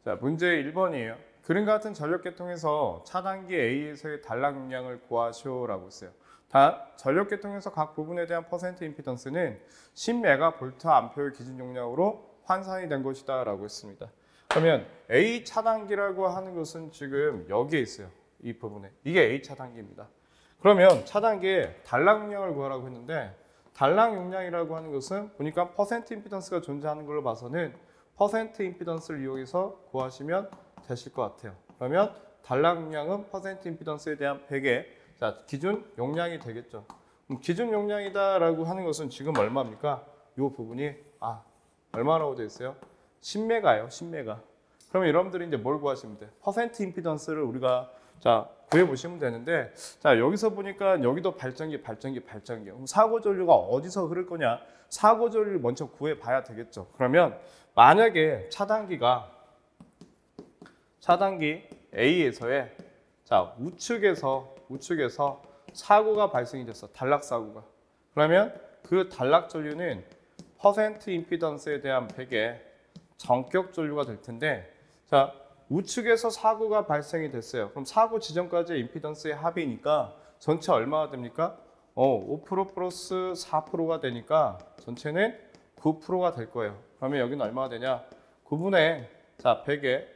자, 문제 1번이에요. 그림과 같은 전력계통에서 차단기 A에서의 단락 용량을 구하시오라고 했어요. 전력계통에서 각 부분에 대한 퍼센트 임피던스는 10메가볼트/암페어의 기준 용량으로 환산이 된 것이다 라고 했습니다. 그러면 A 차단기라고 하는 것은 지금 여기에 있어요. 이 부분에. 이게 A 차단기입니다. 그러면 차단기의 단락 용량을 구하라고 했는데, 단락 용량이라고 하는 것은 보니까 퍼센트 임피던스가 존재하는 걸로 봐서는 퍼센트 임피던스를 이용해서 구하시면 되실 것 같아요. 그러면 단락 용량은 퍼센트 임피던스에 대한 100의 기준 용량이 되겠죠. 기준 용량이다라고 하는 것은 지금 얼마입니까? 이 부분이 얼마라고 되어 있어요? 10메가예요. 10메가. 그러면 여러분들이 이제 뭘 구하시면 돼요? 퍼센트 임피던스를 우리가 구해 보시면 되는데, 여기서 보니까 여기도 발전기. 그럼 사고 전류가 어디서 흐를 거냐? 사고 전류를 먼저 구해 봐야 되겠죠. 그러면 만약에 차단기 A에서의 우측에서 사고가 발생이 됐어. 단락 사고가. 그러면 그 단락 전류는 퍼센트 임피던스에 대한 100의 전격 전류가 될 텐데, 우측에서 사고가 발생이 됐어요. 그럼 사고 지점까지의 임피던스의 합이니까 전체 얼마가 됩니까? 5% 플러스 4%가 되니까 전체는 9%가 될 거예요. 그러면 여기는 얼마가 되냐? 9분의 100의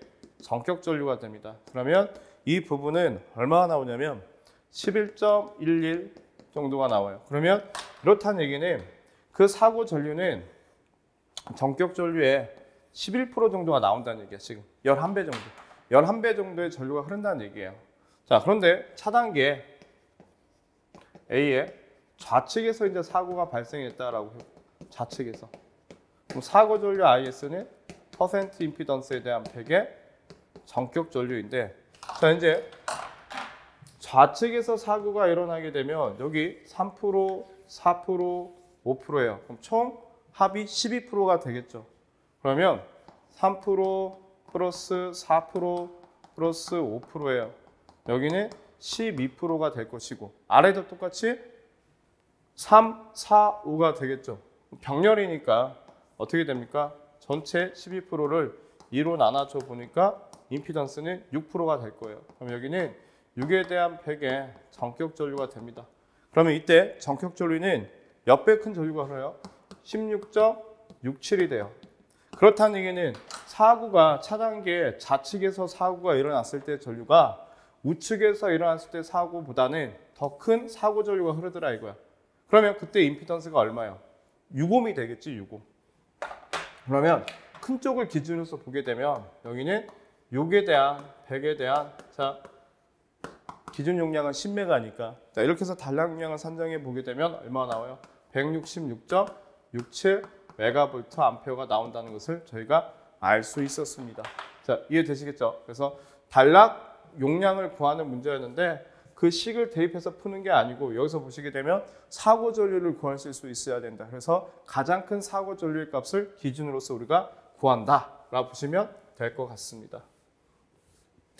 전격 전류가 됩니다. 그러면 이 부분은 얼마가 나오냐면 11.11 정도가 나와요. 그러면 이렇다는 얘기는 그 사고 전류는 전격 전류의 11% 정도가 나온다는 얘기야. 지금 11배 정도. 11배 정도의 전류가 흐른다는 얘기예요. 그런데 차단기에 A의 좌측에서 이제 사고가 발생했다라고 해요. 좌측에서. 그럼 사고 전류 IS는 퍼센트 임피던스에 대한 100의 전격 전류인데, 이제 좌측에서 사고가 일어나게 되면 여기 3%, 4%, 5%예요. 그럼 총 합이 12%가 되겠죠. 그러면 3% 플러스 4% 플러스 5%예요. 여기는 12%가 될 것이고, 아래도 똑같이 3, 4, 5가 되겠죠. 병렬이니까 어떻게 됩니까? 전체 12%를 2로 나눠줘 보니까 임피던스는 6%가 될 거예요. 그럼 여기는 6에 대한 100의 전격 전류가 됩니다. 그러면 이때 전격 전류는 몇 배 큰 전류가 흘러요? 16.67이 돼요. 그렇다는 얘기는 차단기에 좌측에서 사고가 일어났을 때 전류가 우측에서 일어났을 때 사고보다는 더 큰 사고 전류가 흐르더라 이거야. 그러면 그때 임피던스가 얼마예요? 6옴이 되겠지, 6옴. 그러면 큰 쪽을 기준으로 보게 되면 여기는 6에 대한 100에 대한 기준 용량은 10메가니까 이렇게 해서 단락 용량을 산정해 보게 되면 얼마나 나와요? 166.67 메가볼트 암페어가 나온다는 것을 저희가 알 수 있었습니다. 이해되시겠죠? 그래서 단락 용량을 구하는 문제였는데 그 식을 대입해서 푸는 게 아니고 여기서 보시게 되면 사고 전류를 구할 수 있어야 된다. 그래서 가장 큰 사고 전류의 값을 기준으로서 우리가 구한다 라고 보시면 될 것 같습니다.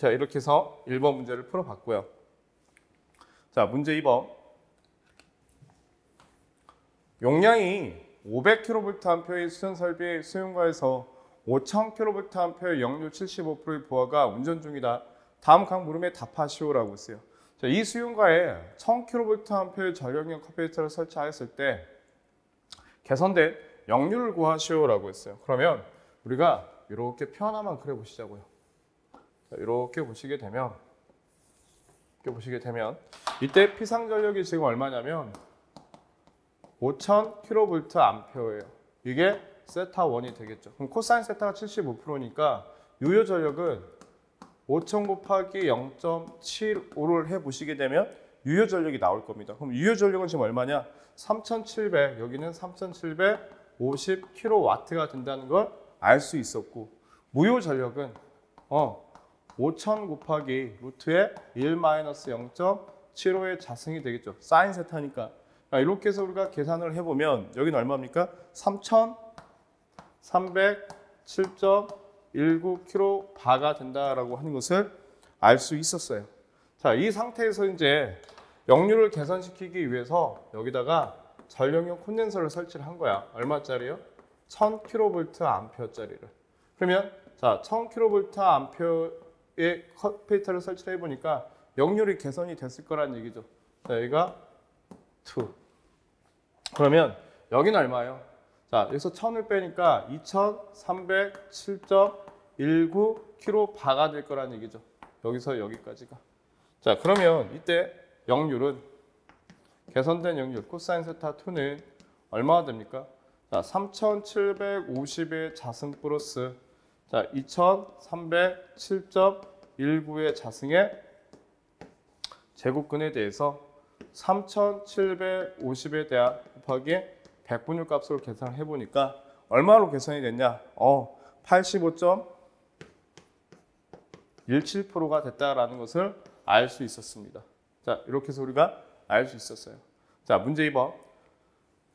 이렇게 해서 1번 문제를 풀어봤고요. 문제 2번. 용량이 500kVA의 수전 설비의 수용가에서 5000kVA의 역류 75%의 보아가 운전 중이다. 다음 각 물음에 답하시오라고 했어요. 이 수용가에 1000kVA의 전력용 컴퓨터를 설치하였을 때 개선된 역류를 구하시오라고 했어요. 그러면 우리가 이렇게 표 하나만 그려보시자고요. 이렇게 보시게 되면 이때 피상전력이 지금 얼마냐면 5000kVA예요. 이게 세타 1이 되겠죠. 그럼 코사인 세타가 75%니까 유효 전력은 5000 곱하기 0.75를 해보시게 되면 유효 전력이 나올 겁니다. 그럼 유효 전력은 지금 얼마냐? 3700, 여기는 3750kW가 된다는 걸 알 수 있었고, 무효 전력은 5000 곱하기 루트의 1-0.75의 자승이 되겠죠. 사인 세타니까. 이렇게 해서 우리가 계산을 해보면 여기는 얼마입니까? 3307.19kV가 된다라고 하는 것을 알 수 있었어요. 이 상태에서 이제 역류를 개선시키기 위해서 여기다가 전력용 콘덴서를 설치를 한 거야. 얼마짜리요? 1000kVA짜리를. 그러면 자, 1000kVA의 커피터를 설치를 해보니까 역률이 개선이 됐을 거란 얘기죠. 자, 여기가 2. 그러면 여기는 얼마예요? 자, 여기서 1000을 빼니까 2307.19kV가 될 거란 얘기죠. 여기서 여기까지가. 자, 그러면 이때 역률은 개선된 역률 코사인 세타 2는 얼마가 됩니까? 자, 3750의 자승 플러스 자, 2307.19의 자승의 제곱근에 대해서 3750에 대한 곱하기 100분율 값으로 계산을 해보니까 얼마로 계산이 됐냐? 85.17%가 됐다라는 것을 알 수 있었습니다. 자, 이렇게 해서 우리가 알 수 있었어요. 자, 문제 2번.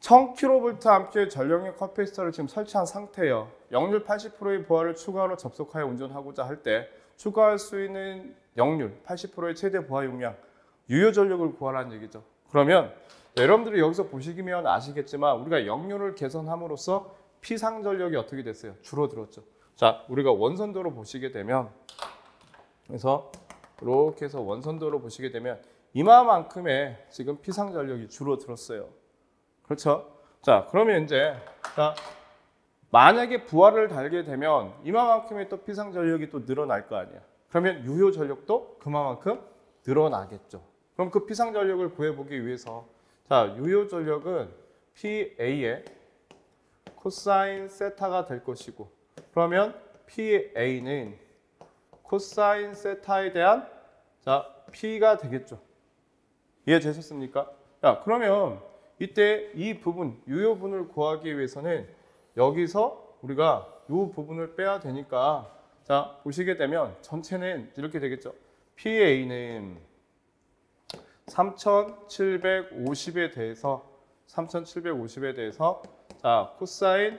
1000kVA 전력용 커피스터를 지금 설치한 상태예요. 역률 80%의 보아를 추가로 접속하여 운전하고자 할 때 추가할 수 있는 역률 80%의 최대 보아 용량 유효 전력을 구하라는 얘기죠. 그러면 여러분들이 여기서 보시면 아시겠지만 우리가 역률을 개선함으로써 피상 전력이 어떻게 됐어요? 줄어들었죠. 자, 우리가 원선도로 보시게 되면 그래서 이렇게 해서 원선도로 보시게 되면 이마만큼의 지금 피상 전력이 줄어들었어요. 그렇죠? 자, 그러면 이제 자, 만약에 부하를 달게 되면 이마만큼의 또 피상 전력이 또 늘어날 거 아니야. 그러면 유효 전력도 그만큼 늘어나겠죠. 그럼 그 피상 전력을 구해보기 위해서 자, 유효 전력은 PA의 코사인 세타가 될 것이고 그러면 PA는 코사인 세타에 대한 자, P가 되겠죠. 이해되셨습니까? 자, 그러면 이때 이 부분, 유효분을 구하기 위해서는 여기서 우리가 이 부분을 빼야 되니까 자, 보시게 되면 전체는 이렇게 되겠죠. PA는 3750에 대해서 자, 코사인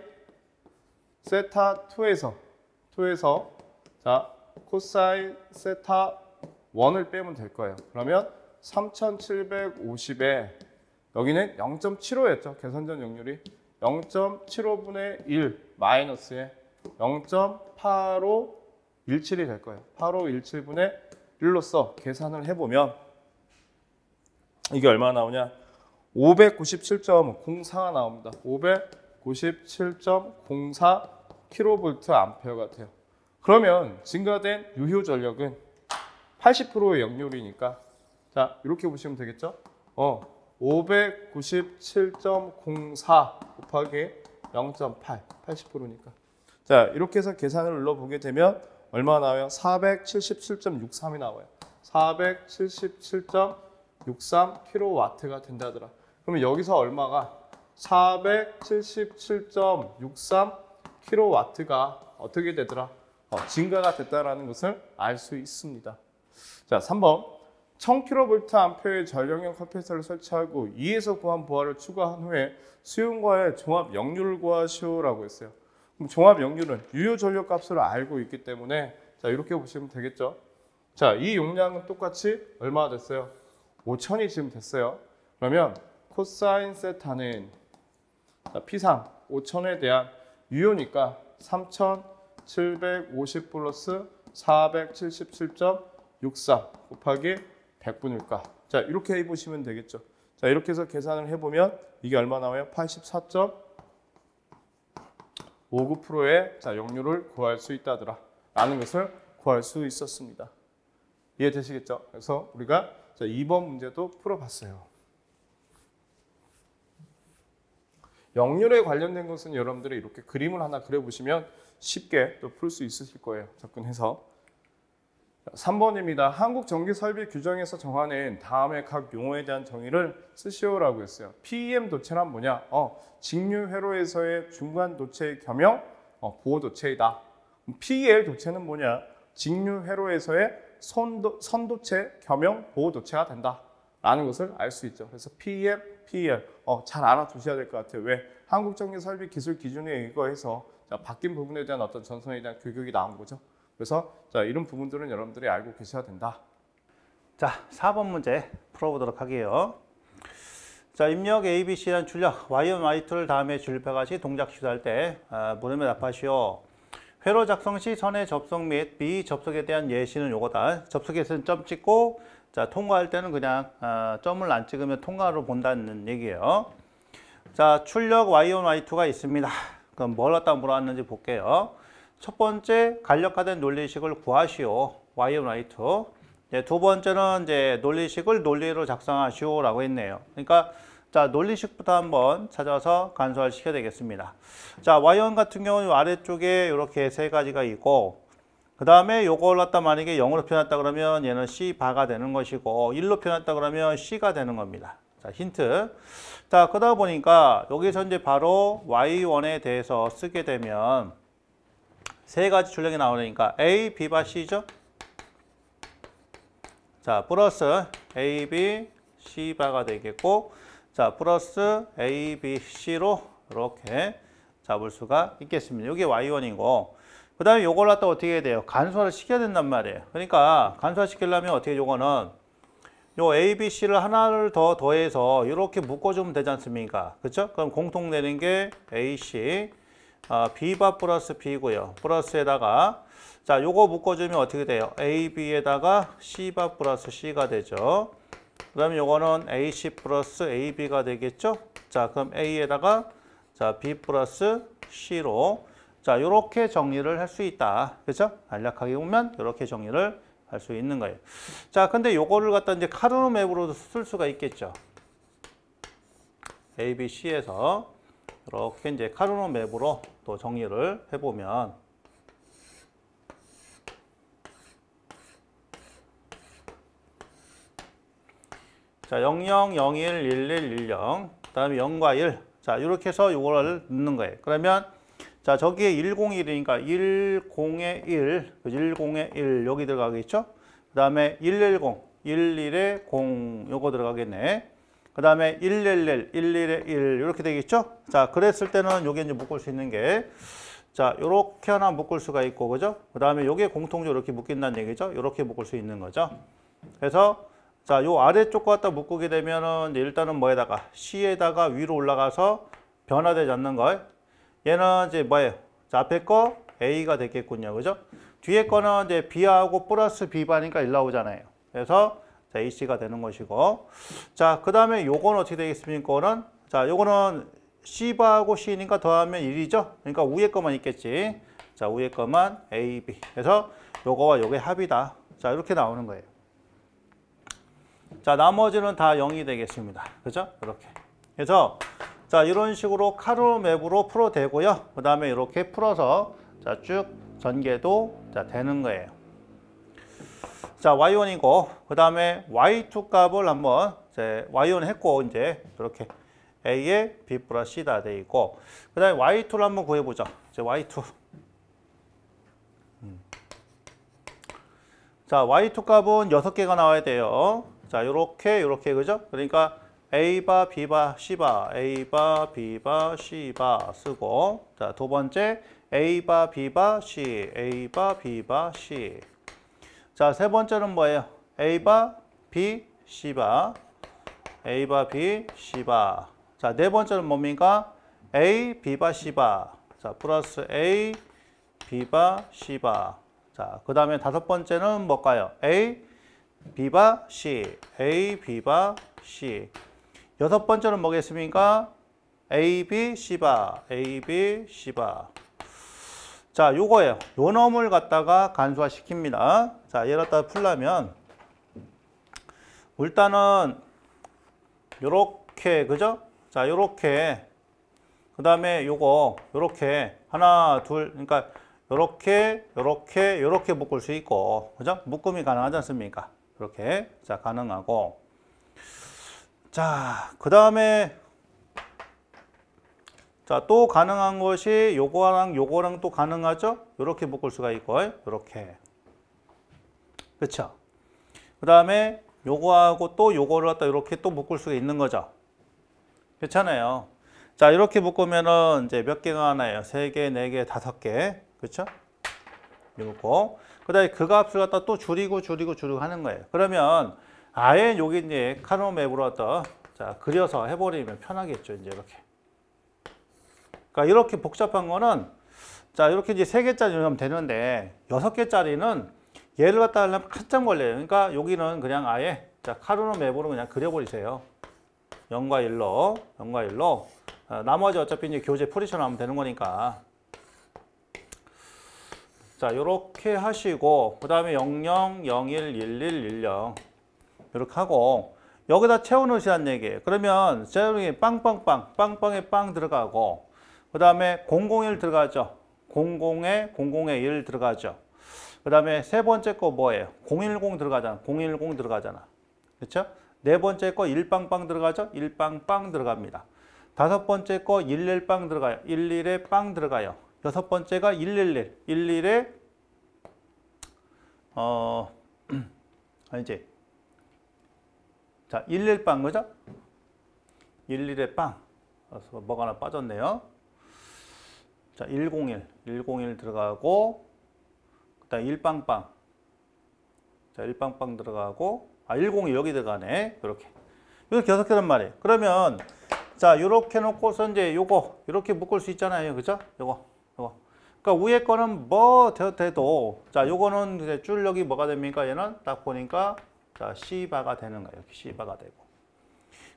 세타 2에서 자, 코사인 세타 1을 빼면 될 거예요. 그러면 3750에 여기는 0.75였죠. 개선전 역률이 0.75분의 1 마이너스에 0.8517이 될 거예요. 8517분의 1로서 계산을 해보면 이게 얼마 나오냐? 597.04가 나옵니다. 597.04kVA 돼요. 그러면 증가된 유효 전력은 80%의 역률이니까 자, 이렇게 보시면 되겠죠? 597.04 곱하기 0.8, 80%니까. 자, 이렇게 해서 계산을 눌러보게 되면 얼마 나와요? 477.63이 나와요. 477.63kW가 된다더라. 그러면 여기서 얼마가 477.63kW가 어떻게 되더라? 증가가 됐다라는 것을 알 수 있습니다. 자, 3번. 1000kVA의 전력용 컴퓨터를 설치하고 2에서 구한 보아를 추가한 후에 수용과의 종합 역률을 구하시오라고 했어요. 그럼 종합 역률은 유효 전력 값을 알고 있기 때문에 자, 이렇게 보시면 되겠죠. 자, 이 용량은 똑같이 얼마가 됐어요? 5000이 지금 됐어요. 그러면 코사인 세타는 자, P상 5000에 대한 유효니까 3750 플러스 477.63 곱하기 100분일까? 자, 이렇게 해보시면 되겠죠. 자, 이렇게 해서 계산을 해보면 이게 얼마 나와요? 84.59%의 자, 역률을 구할 수 있다더라 라는 것을 구할 수 있었습니다. 이해되시겠죠? 그래서 우리가 자, 2번 문제도 풀어봤어요. 역률에 관련된 것은 여러분들이 이렇게 그림을 하나 그려보시면 쉽게 또 풀 수 있으실 거예요. 접근해서. 3번입니다. 한국전기설비 규정에서 정하는 다음의 각 용어에 대한 정의를 쓰시오라고 했어요. PEM 도체란 뭐냐? 직류 회로에서의 중간 도체의 겸용 보호 도체이다. PEL 도체는 뭐냐? 직류 회로에서의 선도체 겸용 보호 도체가 된다. 라는 것을 알 수 있죠. 그래서 PEM, PEL 잘 알아두셔야 될 것 같아요. 왜? 한국전기설비 기술 기준에 의거해서 자, 바뀐 부분에 대한 어떤 전선에 대한 규격이 나온 거죠. 그래서 자, 이런 부분들은 여러분들이 알고 계셔야 된다. 자, 4번 문제 풀어보도록 하게요. 자, 입력 ABC라는 출력 Y1, Y2를 다음에 출력해가지고 동작 시도할 때 물음에 답하시오. 회로 작성 시 선의 접속 및 비접속에 대한 예시는 요거다. 접속에서는 점 찍고, 자, 통과할 때는 그냥 점을 안 찍으면 통과로 본다는 얘기예요. 자, 출력 Y1, Y2가 있습니다. 그럼 뭘 갖다 물어봤는지 볼게요. 첫 번째, 간략화된 논리식을 구하시오. Y1, Y2. 두 번째는 이제 논리식을 논리로 작성하시오라고 했네요. 그러니까 자, 논리식부터 한번 찾아서 간소화를 시켜야 되겠습니다. 자, Y1 같은 경우는 아래쪽에 이렇게 세 가지가 있고, 그 다음에 요걸 갖다 만약에 0으로 표현했다 그러면 얘는 C바가 되는 것이고, 1로 표현했다 그러면 C가 되는 겁니다. 자, 힌트. 자, 그러다 보니까 여기서 이제 바로 Y1에 대해서 쓰게 되면 세 가지 출력이 나오니까 A, B바 C죠? 자, 플러스 A, B, C바가 되겠고, 자, 플러스 A, B, C로 이렇게 잡을 수가 있겠습니다. 이게 Y1이고, 그 다음에 요걸 갖다 어떻게 해야 돼요? 간소화를 시켜야 된단 말이에요. 그러니까 간소화 시키려면 어떻게 요거는 요 A, B, C를 하나를 더 더해서 이렇게 묶어주면 되지 않습니까? 그렇죠? 그럼 공통 되는 게 A, C, B바 플러스 B고요. 플러스에다가 자, 요거 묶어주면 어떻게 돼요? A, B에다가 C바 플러스 C가 되죠. 그 다음에 요거는 AC 플러스 AB가 되겠죠? 자, 그럼 A에다가 자, B 플러스 C로 자, 요렇게 정리를 할 수 있다. 그렇죠? 간략하게 보면 요렇게 정리를 할 수 있는 거예요. 자, 근데 요거를 갖다 이제 카르노 맵으로도 쓸 수가 있겠죠. A, B, C에서 이렇게 이제 카르노 맵으로 또 정리를 해보면 자, 00, 01, 11, 10, 그 다음에 0과 1. 자, 이렇게 해서 요거를 넣는 거예요. 그러면, 자, 저기에 101이니까 10에 1, 10에 1, 여기 들어가겠죠? 그 다음에 110, 11에 0, 요거 들어가겠네. 그 다음에 111, 11에 1, 이렇게 되겠죠? 자, 그랬을 때는 요게 이제 묶을 수 있는 게, 자, 요렇게 하나 묶을 수가 있고, 그죠? 그 다음에 요게 공통적으로 이렇게 묶인다는 얘기죠? 요렇게 묶을 수 있는 거죠. 그래서, 자, 요 아래쪽 갖다 묶게 되면은 일단은 뭐에다가 C에다가 위로 올라가서 변화되지 않는 거. 얘는 이제 뭐예요? 자, 앞에 거 A가 되겠군요. 그죠? 뒤에 거는 이제 B하고 플러스 B바니까 1 나오잖아요. 그래서 자, AC가 되는 것이고. 자, 그 다음에 요건 어떻게 되겠습니까? 요거는 자, 요거는 C바하고 C니까 더하면 1이죠? 그러니까 위에 거만 있겠지. 자, 위에 거만 A, B. 그래서 요거와 요게 합이다. 자, 이렇게 나오는 거예요. 자, 나머지는 다 0이 되겠습니다. 그죠? 이렇게. 그래서, 자, 이런 식으로 카르노 맵으로 풀어되고요. 그 다음에 이렇게 풀어서, 자, 쭉 전개도, 자, 되는 거예요. 자, Y1이고, 그 다음에 Y2 값을 한번, 이제, Y1 했고, 이제, 이렇게 A에 B 플러스 C 다 돼 있고, 그 다음에 Y2를 한번 구해보죠. 이제 Y2. 자, Y2 값은 6개가 나와야 돼요. 자, 요렇게, 그죠? 그러니까 A바, B바, C바, A바, B바, C바 쓰고, 자, 두 번째, A바, B바, C, A바, B바, C. 자, 세 번째는 뭐예요? A바, B, C바, A바, B, C바. 자, 네 번째는 뭡니까? A, B바, C바. 자, 플러스 A, B바, C바. 자, 그 다음에 다섯 번째는 뭘까요? A, B바, C, A, B바, C. 여섯 번째는 뭐겠습니까? A, B, C바, A, B, C바. 자, 요거예요. 요 놈을 갖다가 간소화 시킵니다. 자, 얘를 갖다가 풀려면 일단은 요렇게, 그죠? 자, 요렇게. 그 다음에 요거, 요렇게. 하나, 둘, 그러니까 요렇게, 요렇게, 요렇게 묶을 수 있고, 그죠? 묶음이 가능하지 않습니까? 이렇게. 자, 가능하고. 자, 그 다음에, 자, 또 가능한 것이 요거랑 또 가능하죠? 요렇게 묶을 수가 있고, 요렇게. 그쵸? 그 다음에 요거하고 또 요거를 갖다 이렇게 또 묶을 수가 있는 거죠. 그렇잖아요. 자, 이렇게 묶으면은 이제 몇 개가 하나예요? 3개, 4개, 5개. 그렇죠? 이거. 그 다음에 그 값을 갖다 또 줄이고 하는 거예요. 그러면 아예 여기 이제 카르노 맵으로 갖다 자, 그려서 해버리면 편하겠죠. 이제 이렇게. 그러니까 이렇게 복잡한 거는 자, 이렇게 이제 3개짜리 하면 되는데 6개짜리는 얘를 갖다 하려면 한참 걸려요. 그러니까 여기는 그냥 아예 자, 카르노 맵으로 그냥 그려버리세요. 0과 1로, 0과 1로. 나머지 어차피 이제 교재 풀이처럼 하면 되는 거니까. 자, 요렇게 하시고, 그 다음에 00, 01, 11, 10. 이렇게 하고, 여기다 채워넣으시란 얘기예요. 그러면, 제형이 빵빵빵, 빵빵에 빵 들어가고, 그 다음에 001 들어가죠. 00에 001 1 들어가죠. 그 다음에 세 번째 거 뭐예요? 010 들어가잖아. 010 들어가잖아. 그렇죠? 네 번째 거 1빵빵 들어가죠? 1빵빵 들어갑니다. 다섯 번째 거 11빵 들어가요. 11에 빵 들어가요. 여섯 번째가 111. 11에 아니지. 자, 11빵 그죠? 11에 빵. 그래서 뭐가 하나 빠졌네요. 자, 101. 101 들어가고 그다음 1빵빵. 자, 1빵빵 들어가고 101 여기 들어가네. 이렇게. 이렇게 6개란 말이에요. 그러면 자, 요렇게 놓고서 이제 요거 이렇게 묶을 수 있잖아요. 그죠? 요거. 그러니까 위에 거는 뭐 돼도 자, 요거는 이제 출력이 뭐가 됩니까? 얘는 딱 보니까 자, C바가 되는 거예요. 이렇게 C바가 되고.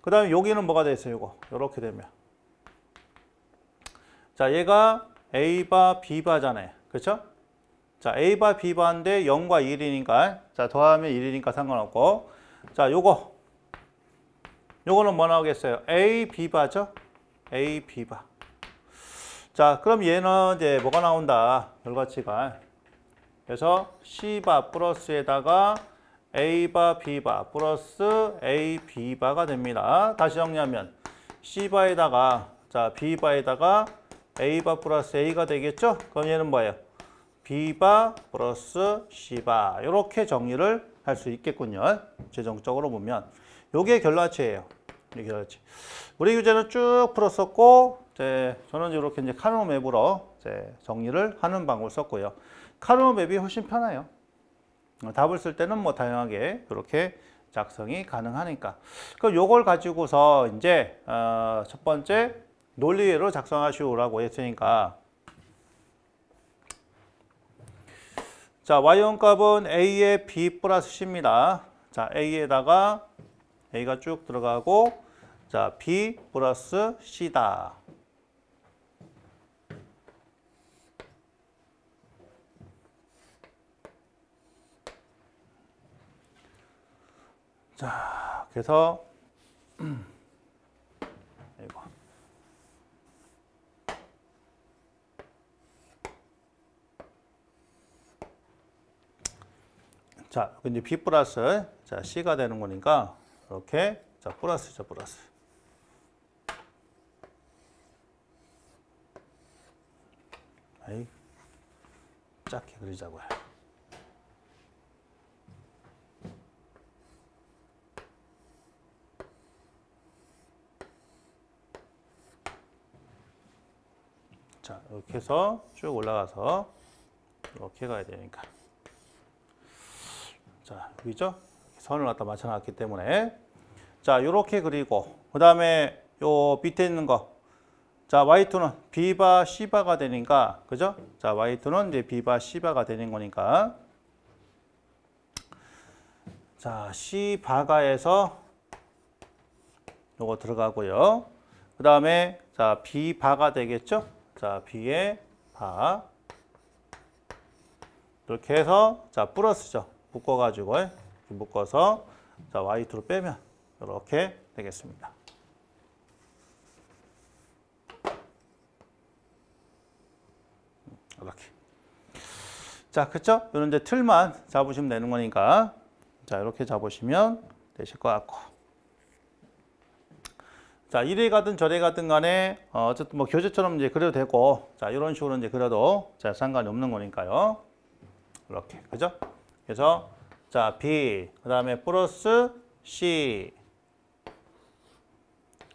그다음에 여기는 뭐가 돼 있어요? 요거. 요렇게 되면. 자, 얘가 A바 B바잖아요. 그렇죠? 자, A바 B바인데 0과 1이니까 자, 더하면 1이니까 상관없고. 자, 요거는 뭐 나오겠어요? A B바죠? A B바. 자, 그럼 얘는 이제 뭐가 나온다? 결과치가. 그래서 C바 플러스에다가 A바 B바 플러스 A B바가 됩니다. 다시 정리하면 C바에다가 자, B바에다가 A바 플러스 A가 되겠죠? 그럼 얘는 뭐예요? B바 플러스 C바. 이렇게 정리를 할 수 있겠군요. 최종적으로 보면. 요게 결과치예요. 이게 결과치. 우리 교재는 쭉 풀었었고, 저는 이렇게 이제 카르노 맵으로 정리를 하는 방법을 썼고요. 카르노 맵이 훨씬 편해요. 답을 쓸 때는 뭐 다양하게 그렇게 작성이 가능하니까. 그럼 요걸 가지고서 이제 첫 번째 논리로 작성하시오라고 했으니까. 자, y1 값은 a에 b 플러스 c입니다. 자, a에다가 a가 쭉 들어가고 자, b 플러스 c다. 자, 그래서 이거. 자, 이제 B 플러스 자, C가 되는 거니까 이렇게 자, 플러스죠, 플러스. 아이, 작게 그리자고요. 자, 이렇게 해서 쭉 올라가서 이렇게 가야 되니까. 자, 여기죠? 선을 갖다 맞춰놨기 때문에. 자, 요렇게 그리고, 그 다음에 요 밑에 있는 거. 자, Y2는 B바 C바가 되니까, 그죠? 자, Y2는 이제 B바 C바가 되는 거니까. 자, C바가에서 요거 들어가고요. 그 다음에, 자, B바가 되겠죠? 자, B의 바. 이렇게 해서, 자, 플러스죠. 묶어가지고, 묶어서, 자, Y2로 빼면, 이렇게 되겠습니다. 이렇게. 자, 그쵸? 이런 이제 틀만 잡으시면 되는 거니까. 자, 이렇게 잡으시면 되실 것 같고. 자, 이래 가든 저래 가든 간에, 어쨌든 뭐 교재처럼 이제 그려도 되고, 자, 이런 식으로 이제 그려도 자, 상관이 없는 거니까요. 이렇게. 그죠? 그래서, 자, B, 그 다음에 플러스 C.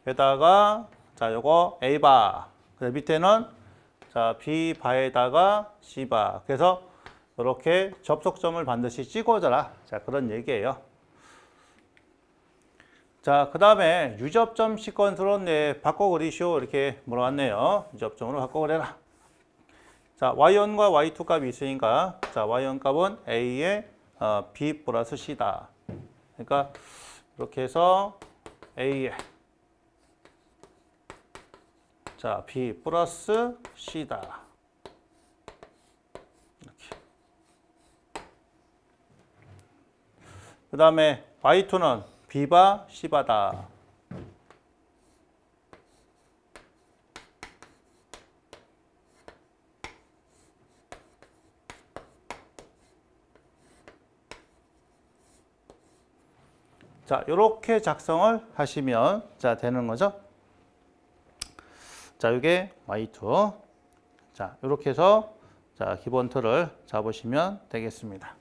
게다가, 자, 요거 A바. 그 밑에는, 자, B바에다가 C바. 그래서, 이렇게 접속점을 반드시 찍어줘라. 자, 그런 얘기예요. 자, 그 다음에 유접점 시퀀스로 바꿔 그리시오. 이렇게 물어봤네요. 유접점으로 바꿔 그래라. 자, y1과 y2 값이 있으니까 자, y1 값은 a의 b 플러스 c다. 그러니까 이렇게 해서 a의 자, b 플러스 c다. 이렇게. 그 다음에 y2는 b바 c바다. 자, 이렇게 작성을 하시면 자, 되는 거죠. 자, 이게 y2. 자, 이렇게 해서 자, 기본 틀을 잡으시면 되겠습니다.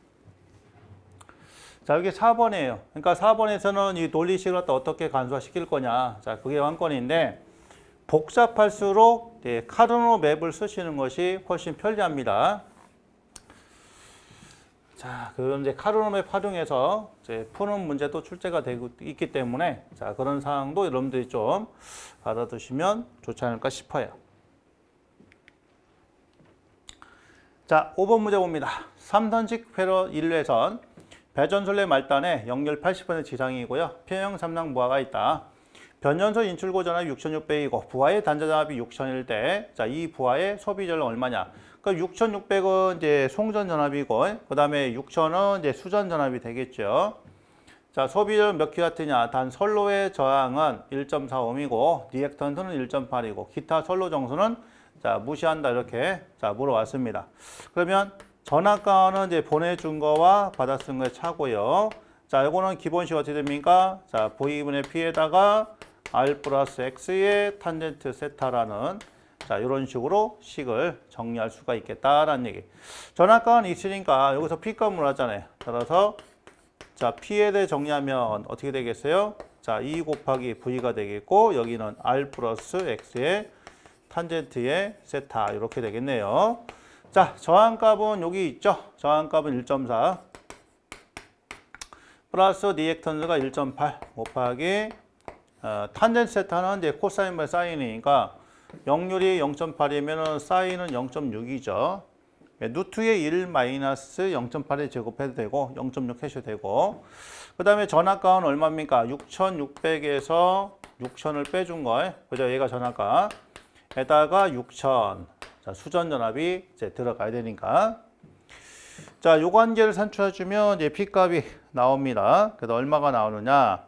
자, 이게 4번이에요. 그러니까 4번에서는 이 논리식을 갖다 어떻게 간소화시킬 거냐. 자, 그게 관건인데 복잡할수록 카르노 맵을 쓰시는 것이 훨씬 편리합니다. 자, 그런 이제 카르노 맵 활용해서 이제 푸는 문제도 출제가 되고 있기 때문에 자, 그런 사항도 여러분들이 좀 알아두시면 좋지 않을까 싶어요. 자, 5번 문제 봅니다. 3선식 회로 1회선 배전솔레 말단에 역률 80% 지상이고요. 평형 3랑 부하가 있다. 변연소 인출고 전압이 6,600이고 부하의 단자 전압이 6,000일 때, 자, 이 부하의 소비 전압은 얼마냐? 그러니까 6,600은 이제 송전 전압이고, 그 다음에 6,000은 이제 수전 전압이 되겠죠. 자, 소비 전압 몇 킬로와트냐? 단 선로의 저항은 1.4옴이고, 리액턴트는 1.8이고, 기타 선로 정수는 자, 무시한다 이렇게 자, 물어왔습니다. 그러면 전압가는 이제 보내준 거와 받아 쓴 거의 차고요. 자, 이거는 기본식 어떻게 됩니까? 자, V분의 P에다가 R 플러스 X의 탄젠트 세타라는 자, 이런 식으로 식을 정리할 수가 있겠다라는 얘기. 전압가는 있으니까 여기서 P값을 하잖아요. 따라서 자, P에 대해 정리하면 어떻게 되겠어요? 자, 2 곱하기 V가 되겠고 여기는 R 플러스 X의 탄젠트의 세타 이렇게 되겠네요. 자, 저항값은 여기 있죠. 저항값은 1.4 플러스 리액턴스가 1.8 곱하기 탄젠트 세타는 이제 코사인 바이 사인이니까 역률이 0.8이면 사인은 0.6이죠. 루트의 1 마이너스 0.8에 제곱해도 되고 0.6 해셔도 되고 그 다음에 전압값은 얼마입니까? 6,600에서 6,000을 빼준 거예요. 그죠? 얘가 전압값. 에다가 6,000. 자, 수전 전압이 이제 들어가야 되니까. 자, 요 관계를 산출해주면 이제 P값이 나옵니다. 그래서 얼마가 나오느냐?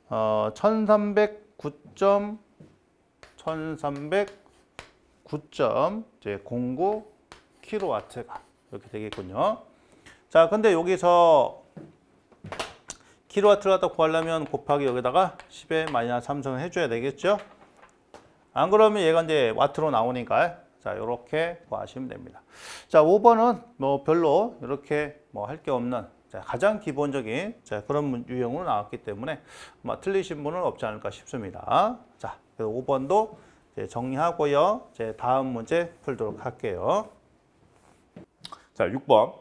1309.09 킬로와트가 이렇게 되겠군요. 자, 근데 여기서 킬로와트를 갖다 구하려면 곱하기 여기다가 10의 마이너스 3승을 해줘야 되겠죠? 안 그러면 얘가 이제 와트로 나오니까 자, 이렇게 구하시면 됩니다. 자, 5번은 뭐 별로 이렇게 뭐 할 게 없는 자, 가장 기본적인 자, 그런 유형으로 나왔기 때문에 아마 틀리신 분은 없지 않을까 싶습니다. 자, 그래서 5번도 이제 정리하고요. 이제 다음 문제 풀도록 할게요. 자, 6번.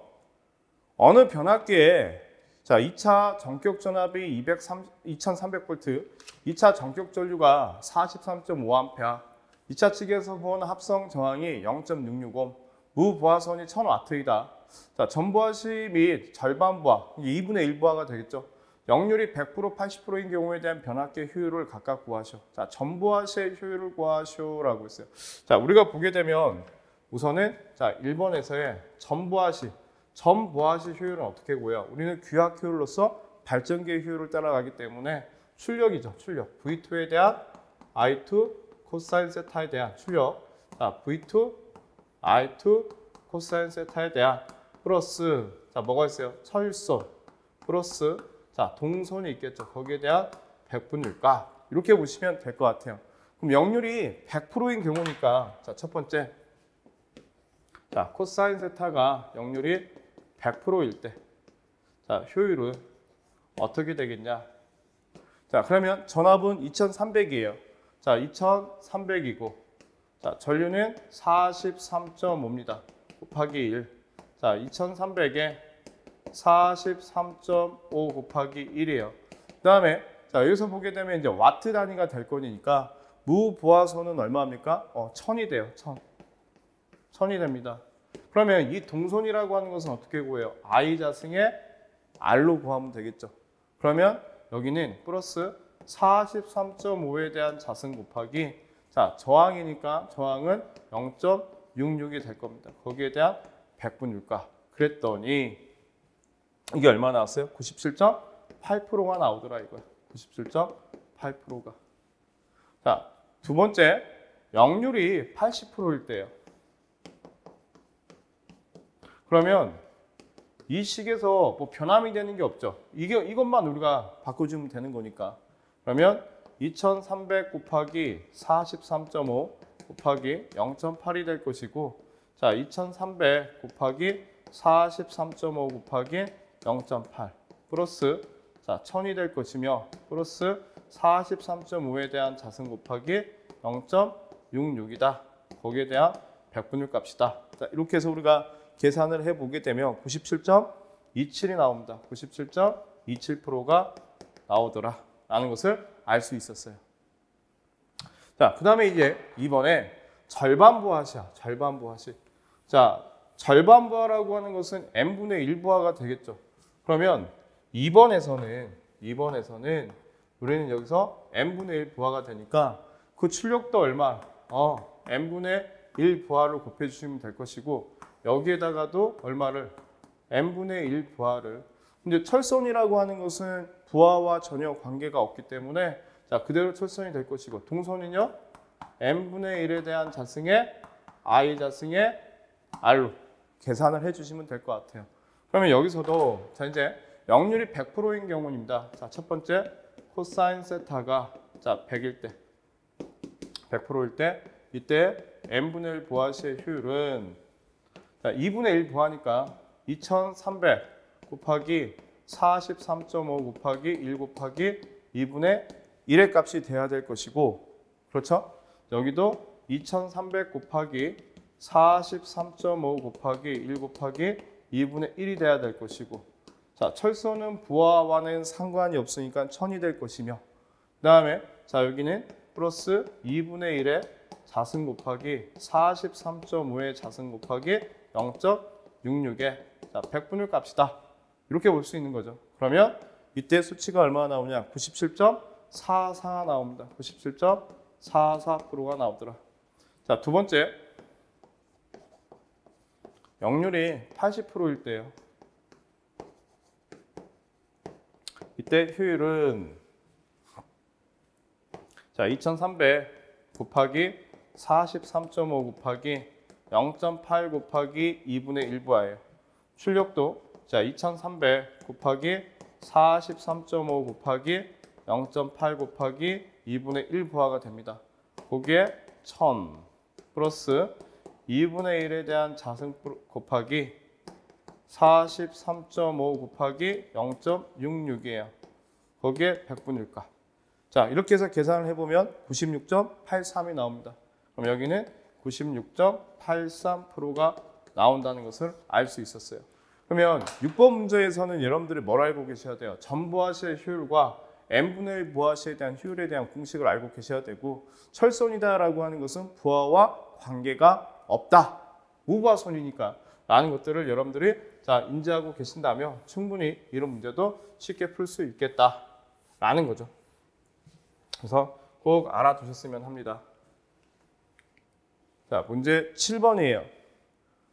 어느 변압기에 자, 2차 전격 전압이 2300V, 2차 전격 전류가 43.5A, 2차 측에서 본 합성 저항이 0.665, 무부하선이 1000W이다. 자, 전부하시 및 절반 부하, 2분의 1 부하가 되겠죠. 역률이 100%, 80%인 경우에 대한 변압기의 효율을 각각 구하시오. 자, 전부하시의 효율을 구하시오라고 했어요. 자, 우리가 보게 되면 우선은 자, 1번에서의 전부하시 효율은 어떻게 구해요? 우리는 규약 효율로서 발전기의 효율을 따라가기 때문에 출력이죠. 출력. V2에 대한 I2 코사인 세타에 대한 출력. 자, V2 I2 코사인 세타에 대한 플러스 자, 뭐가 있어요? 철선 플러스 자, 동선이 있겠죠. 거기에 대한 백분율가. 이렇게 보시면 될 것 같아요. 그럼 역률이 100%인 경우니까 자, 첫 번째 자, 코사인 세타가 역률이 100%일 때 자, 효율은 어떻게 되겠냐? 자, 그러면 전압은 2300이에요. 자, 2300이고 자, 전류는 43.5입니다. 곱하기 1. 자, 2300에 43.5 곱하기 1이에요. 그다음에 자, 여기서 보게 되면 이제 와트 단위가 될 거니까 무보아선은 얼마입니까? 1000이 돼요. 1000. 1000이 됩니다. 그러면 이 동선이라고 하는 것은 어떻게 구해요? I 자승의 R로 구하면 되겠죠. 그러면 여기는 플러스 43.5에 대한 자승 곱하기, 자, 저항이니까 저항은 0.66이 될 겁니다. 거기에 대한 백분율가. 그랬더니 이게 얼마 나왔어요? 97.8%가 나오더라 이거야. 97.8%가. 자, 두 번째, 역률이 80%일 때예요. 그러면 이 식에서 뭐 변함이 되는 게 없죠. 이것만 우리가 바꿔주면 되는 거니까. 그러면 2300 곱하기 43.5 곱하기 0.8이 될 것이고, 자, 2300 곱하기 43.5 곱하기 0.8 플러스, 자, 1000이 될 것이며, 플러스 43.5에 대한 자승 곱하기 0.66이다. 거기에 대한 백분율 값이다. 자, 이렇게 해서 우리가 계산을 해보게 되면 97.27이 나옵니다. 97.27%가 나오더라 라는 것을 알 수 있었어요. 자, 그 다음에 이제 이번에 절반부하시야. 절반부하시. 자, 절반부하라고 하는 것은 n분의 1부하가 되겠죠. 그러면 2번에서는 우리는 여기서 n분의 1 부하가 되니까 그 출력도 얼마? n분의 1 부하를 곱해주시면 될 것이고, 여기에다가도 얼마를? n분의 1 부하를. 근데 철선이라고 하는 것은 부하와 전혀 관계가 없기 때문에, 자, 그대로 철선이 될 것이고, 동선은요 n분의 1에 대한 자승의 I 자승의 R로 계산을 해주시면 될 것 같아요. 그러면 여기서도 자, 이제 역률이 100%인 경우입니다. 자, 첫 번째 코사인 세타가, 자, 100일 때, 100%일 때, 이때 n분의 1 부하시의 효율은, 자, 2분의 1 부하니까 2300 곱하기 43.5 곱하기 1 곱하기 2분의 1의 값이 돼야 될 것이고, 그렇죠? 여기도 2300 곱하기 43.5 곱하기 1 곱하기 2분의 1이 돼야 될 것이고, 자, 철선은 부하와는 상관이 없으니까 1000이 될 것이며, 그 다음에 자, 여기는 플러스 2분의 1의 자승 곱하기 43.5의 자승 곱하기 0.66의, 자, 백분율 값이다. 이렇게 볼 수 있는 거죠. 그러면 이때 수치가 얼마나 나오냐? 97.44가 나옵니다. 97.44%가 나오더라. 자, 두 번째, 역률이 80%일 때예요. 이때 효율은, 자, 2300 곱하기 43.5 곱하기 0.8 곱하기 2분의 1부하예요. 출력도, 자, 2300 곱하기 43.5 곱하기 0.8 곱하기 2분의 1부하가 됩니다. 거기에 1000 플러스 2분의 1에 대한 자승 곱하기 43.5 곱하기 0.66이에요. 거기에 백분율가. 자, 이렇게 해서 계산을 해보면 96.83이 나옵니다. 그럼 여기는 96.83%가 나온다는 것을 알 수 있었어요. 그러면 6번 문제에서는 여러분들이 뭘 알고 계셔야 돼요? 전부하시의 효율과 n분의 1 부하시에 대한 효율에 대한 공식을 알고 계셔야 되고, 철선이다라고 하는 것은 부하와 관계가 없다. 무부하선이니까 라는 것들을 여러분들이, 자, 인지하고 계신다면 충분히 이런 문제도 쉽게 풀 수 있겠다라는 거죠. 그래서 꼭 알아두셨으면 합니다. 자, 문제 7번이에요.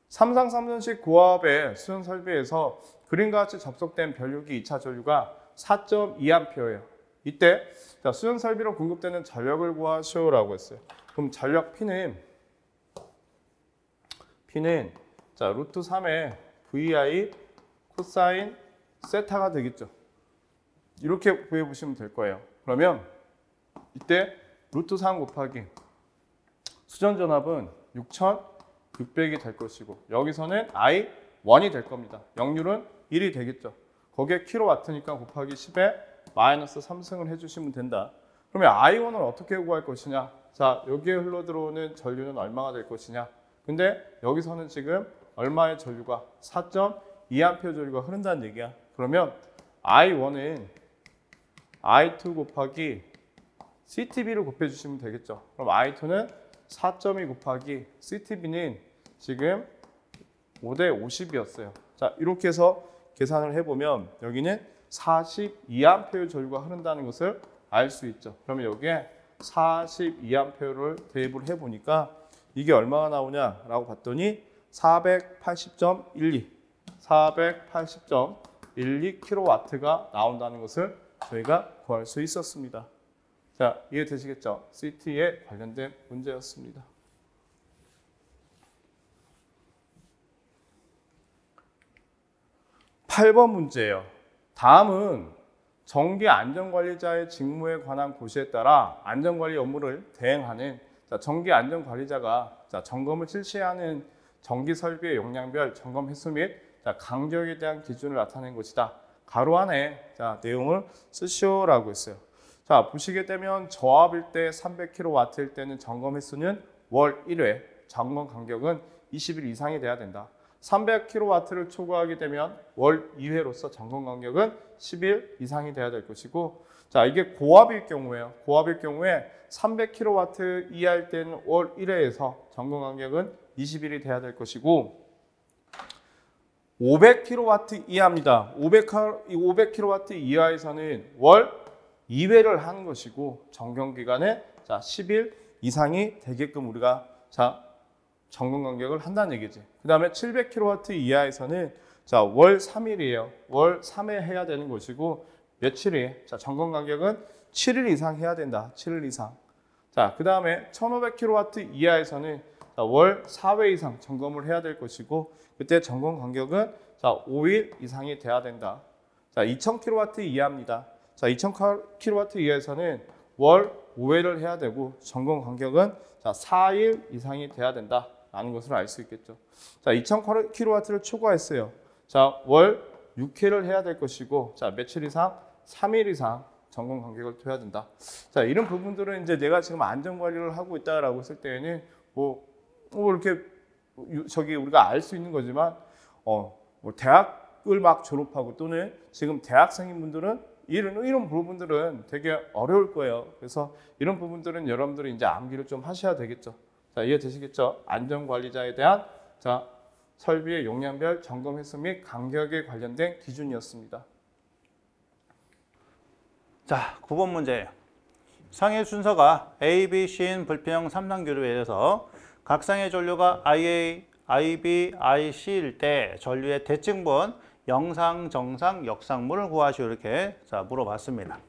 3상 3전식 고압의 수전 설비에서 그림과 같이 접속된 변류기 2차 전류가 4.2A예요. 이때, 자, 수전 설비로 공급되는 전력을 구하시오라고 했어요. 그럼 전력 P는 자, 루트 3의 VI 코사인 세타가 되겠죠. 이렇게 구해보시면 될 거예요. 그러면 이때 루트 3 곱하기 수전 전압은 6600이 될 것이고, 여기서는 I1이 될 겁니다. 역률은 1이 되겠죠. 거기에 킬로와트니까 곱하기 10에 마이너스 3승을 해주시면 된다. 그러면 I1을 어떻게 구할 것이냐? 자, 여기에 흘러들어오는 전류는 얼마가 될 것이냐? 근데 여기서는 지금 얼마의 전류가 4.2A 전류가 흐른다는 얘기야. 그러면 I1은 I2 곱하기 CTB를 곱해주시면 되겠죠. 그럼 I2는 4.2 곱하기 CTB는 지금 5대 50이었어요. 자, 이렇게 해서 계산을 해보면 여기는 42A 전류가 흐른다는 것을 알 수 있죠. 그러면 여기에 42A를 대입을 해보니까 이게 얼마가 나오냐라고 봤더니 480.12kW가 나온다는 것을 저희가 구할 수 있었습니다. 자, 이해되시겠죠? CT에 관련된 문제였습니다. 8번 문제예요. 다음은 정기 안전관리자의 직무에 관한 고시에 따라 안전관리 업무를 대행하는 정기 안전관리자가 점검을 실시하는 전기 설비의 용량별 점검 횟수 및 간격에 대한 기준을 나타낸 것이다. 가로 안에 내용을 쓰시오라고 했어요. 자, 보시게 되면 저압일 때 300kW일 때는 점검 횟수는 월 1회, 점검 간격은 20일 이상이 돼야 된다. 300kW를 초과하게 되면 월 2회로서 점검 간격은 10일 이상이 돼야 될 것이고, 자, 이게 고압일 경우에요. 고압일 경우에 300kW 이하일 때는 월 1회에서 점검 간격은 20일이 돼야 될 것이고, 500kW 이하입니다. 500kW 이하에서는 월 2회를 하는 것이고, 점검 기간은 10일 이상이 되게끔 우리가 점검 간격을 한다는 얘기지. 그 다음에 700kW 이하에서는 월 3일이에요. 월 3회 해야 되는 것이고, 며칠이? 점검 간격은 7일 이상 해야 된다. 7일 이상. 자, 그 다음에 1500kW 이하에서는 월 4회 이상 점검을 해야 될 것이고, 그때 점검 간격은 5일 이상이 돼야 된다. 자, 2000kW 이하입니다. 자, 2000kW 이하에서는 월 5회를 해야 되고, 점검 간격은 4일 이상이 돼야 된다. 라는 것을 알 수 있겠죠. 자, 2000kW를 초과했어요. 자, 월 6회를 해야 될 것이고, 자, 며칠 이상? 3일 이상 점검 간격을 둬야 된다. 자, 이런 부분들은 이제 내가 지금 안전관리를 하고 있다라고 했을 때에는 뭐 이렇게 우리가 알 수 있는 거지만, 뭐 대학을 막 졸업하고 또는 지금 대학생인 분들은 이런 부분들은 되게 어려울 거예요. 그래서 이런 부분들은 여러분들이 이제 암기를 좀 하셔야 되겠죠. 자, 이해되시겠죠? 안전관리자에 대한 설비의 용량별 점검 횟수 및 간격에 관련된 기준이었습니다. 자, 9번 문제예요. 상해 순서가 A, B, C인 불평형 3단계로 해서 각 상해 전류가 IA, IB, IC일 때 전류의 대칭분 영상, 정상, 역상물을 구하시오. 이렇게 물어봤습니다.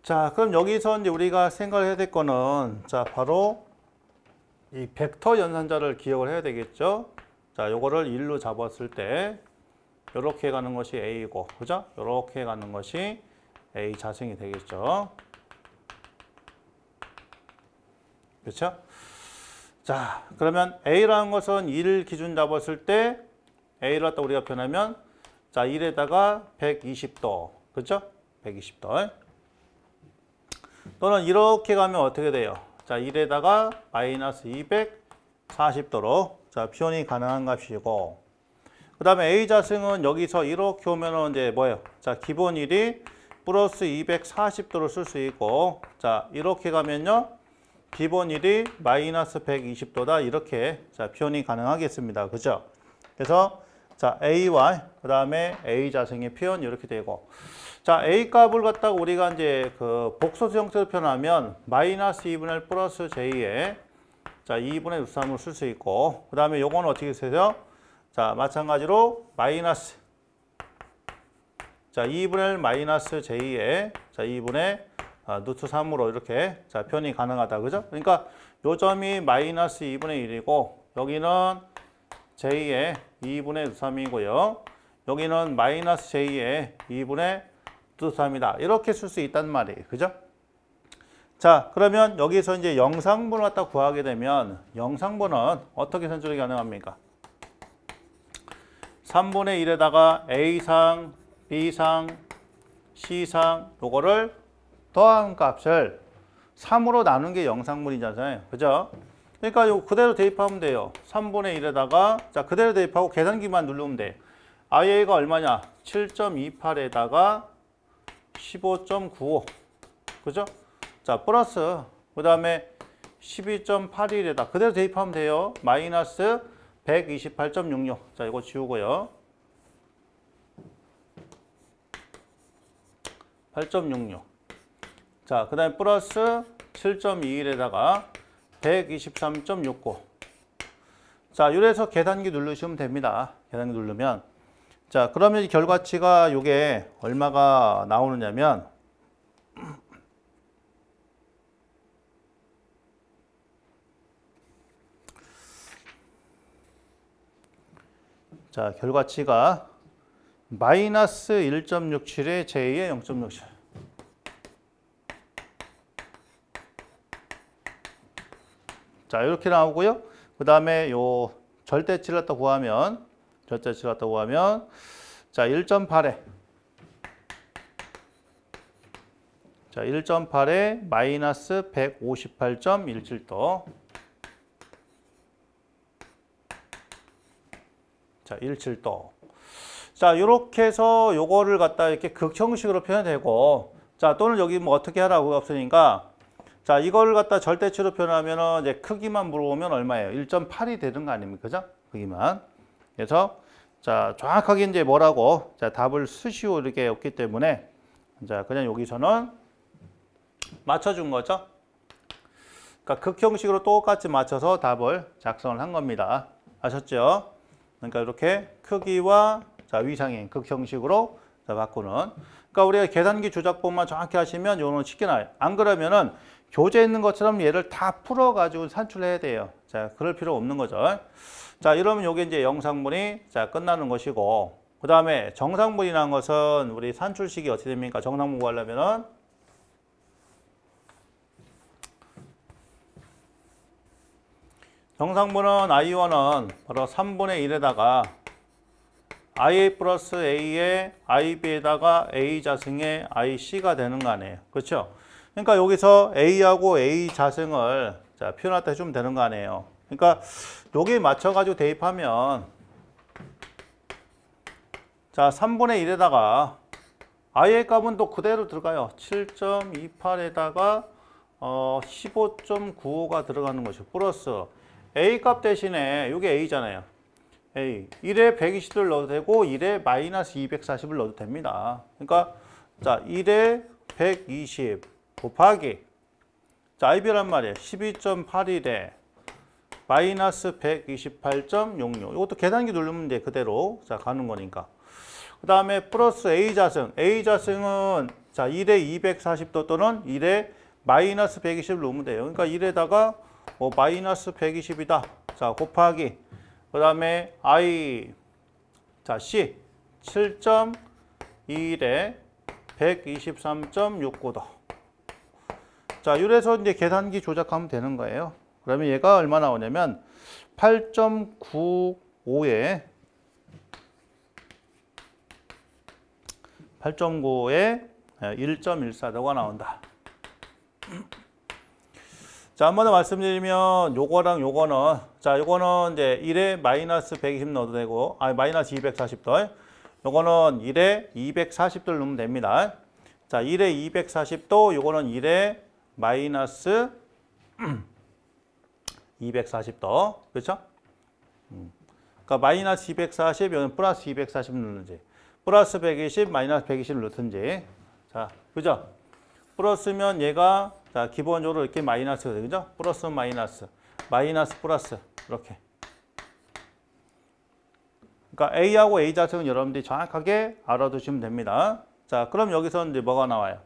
자, 그럼 여기서 이제 우리가 생각해야 될 거는 바로 이 벡터 연산자를 기억을 해야 되겠죠. 자, 요거를 1로 잡았을 때 이렇게 가는 것이 A고, 그죠? 이렇게 가는 것이 A 자승이 되겠죠. 그렇죠? 자, 그러면 A라는 것은 1 기준 잡았을 때 A를 갖다 우리가 표현하면 1에다가 120도, 그렇죠? 120도. 또는 이렇게 가면 어떻게 돼요? 1에다가 마이너스 240도로 표현이 가능한 값이고, 그 다음에 A 자승은 여기서 이렇게 오면은 이제 뭐예요? 기본 1이 플러스 240도로 쓸 수 있고, 이렇게 가면요, 기본 1이 마이너스 120도다. 이렇게 표현이 가능하겠습니다. 그죠? 그래서 A와 그 다음에 A 자승의 표현 이렇게 되고, A 값을 갖다가 우리가 이제 그 복소수 형태로 표현하면 마이너스 2분의 1 플러스 J에 2분의 3으로 쓸 수 있고, 그 다음에 요거는 어떻게 쓰세요? 마찬가지로 마이너스 2분의 1 마이너스 J에 2분의 루트 3으로 이렇게 표현이 가능하다. 그죠? 그러니까 요 점이 마이너스 2분의 1이고, 여기는 J에 2분의 루트 3이고요. 여기는 마이너스 J에 2분의 루트 3이다. 이렇게 쓸 수 있단 말이에요. 그죠? 자, 그러면 여기서 이제 영상분을 갖다 구하게 되면 영상분은 어떻게 산출이 가능합니까? 3분의 1에다가 A상, B상, C상 요거를 더한 값을 3으로 나눈 게 영상분이잖아요. 그죠? 그러니까 요 그대로 대입하면 돼요. 3분의 1에다가 그대로 대입하고 계산기만 누르면 돼. IA가 얼마냐? 7.28에다가 15.95. 그죠? 플러스 그 다음에 12.81에다 그대로 대입하면 돼요. 마이너스 128.66. 자, 이거 지우고요. 8.66. 자, 그 다음에 플러스 7.21에다가 123.69. 자, 이래서 계산기 누르시면 됩니다. 계산기 누르면. 자, 그러면 이 결과치가 이게 얼마가 나오느냐면 자, 결과치가 마이너스 1.67에 제2의 0.67. 자, 이렇게 나오고요. 그 다음에 요 절대치를 갖다 구하면, 자, 1.8에, 자, 1.8에 마이너스 158.17도. 자, 17도. 자, 이렇게 해서 요거를 갖다 이렇게 극형식으로 표현되고, 자, 또는 여기 뭐 어떻게 하라고 없으니까, 자, 이거를 갖다 절대치로 표현하면은 이제 크기만 물어보면 얼마예요? 1.8이 되는 거 아닙니까? 그죠? 크기만. 그래서, 자, 정확하게 이제 뭐라고, 자, 답을 쓰시오 이렇게 없기 때문에, 자, 그냥 여기서는 맞춰준 거죠? 그러니까 극형식으로 똑같이 맞춰서 답을 작성을 한 겁니다. 아셨죠? 그러니까 이렇게 크기와 자, 위상인 극형식으로 자, 바꾸는. 그러니까 우리가 계산기 조작법만 정확히 하시면 요거는 쉽게 나와요. 안 그러면은 교재에 있는 것처럼 얘를 다 풀어가지고 산출해야 돼요. 자, 그럴 필요 없는 거죠. 자, 이러면 요게 이제 영상분이 자, 끝나는 것이고, 그 다음에 정상분이라는 것은 우리 산출식이 어떻게 됩니까? 정상분 구하려면은 정상분은 I1은 바로 3분의 1에다가 IA 플러스 A의 IB에다가 A 자승의 IC가 되는 거 아니에요. 그렇죠? 그러니까 여기서 A하고 A 자승을 자, 표현할 해주면 되는 거 아니에요. 그러니까 여기에 맞춰가지고 대입하면 자, 3분의 1에다가 I의 값은 또 그대로 들어가요. 7.28에다가 15.95가 들어가는 것이고 플러스 A 값 대신에 이게 A잖아요. A 1에 120을 넣어도 되고 1에 마이너스 240을 넣어도 됩니다. 그러니까 자 1에 120 곱하기 자 IB란 말이에요. 12.81에 마이너스 128.66 이것도 계산기 누르면 돼. 그대로 자 가는 거니까. 그 다음에 플러스 A자승 A자승은 자 1에 240도 또는 1에 마이너스 120을 넣으면 돼요. 그러니까 1에다가 마이너스 120이다. 자 곱하기 그 다음에 I 자 C 7.21에 123.69도. 자 이래서 이제 계산기 조작하면 되는 거예요. 그러면 얘가 얼마 나오냐면 8.95에 1.14도가 나온다. 자, 한 번 더 말씀드리면 요거랑 요거는 자, 요거는 이제 1에 마이너스 120 넣어도 되고 마이너스 240도. 요거는 1에 240도를 넣으면 됩니다. 자, 1에 240도, 요거는 1에 마이너스 240도. 그렇죠? 그러니까 마이너스 240, 여기는 플러스 240 넣는지. 플러스 120, 마이너스 120을 넣든지. 자, 그죠? 플러스면 얘가 자, 기본적으로 이렇게 마이너스가 되죠? 플러스 마이너스, 마이너스 플러스 이렇게. 그러니까 A하고 A 자승은 여러분들이 정확하게 알아두시면 됩니다. 자, 그럼 여기서 이제 뭐가 나와요?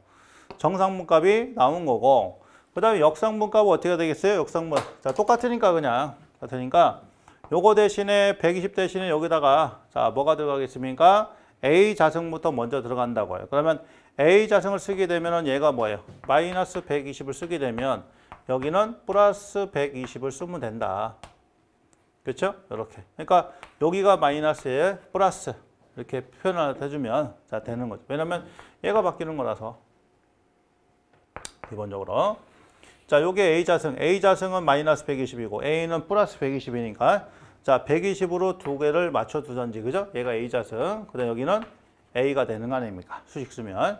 정상분 값이 나온 거고, 그 다음에 역상분 값은 어떻게 되겠어요? 역상분. 자, 똑같으니까 그냥. 같으니까 요거 대신에 120 대신에 여기다가 자, 뭐가 들어가겠습니까? A 자승부터 먼저 들어간다고요. 그러면 A 자승을 쓰게 되면 얘가 뭐예요? 마이너스 120을 쓰게 되면 여기는 플러스 120을 쓰면 된다. 그렇죠? 이렇게. 그러니까 여기가 마이너스에 플러스 이렇게 표현을 해주면 자 되는 거죠. 왜냐면 얘가 바뀌는 거라서 기본적으로. 자, 요게 A 자승. A 자승은 마이너스 120이고 A는 플러스 120이니까 자 120으로 두 개를 맞춰두든지 그죠? 얘가 A 자승. 그다음 여기는 A가 되는 거 아닙니까? 수식 쓰면.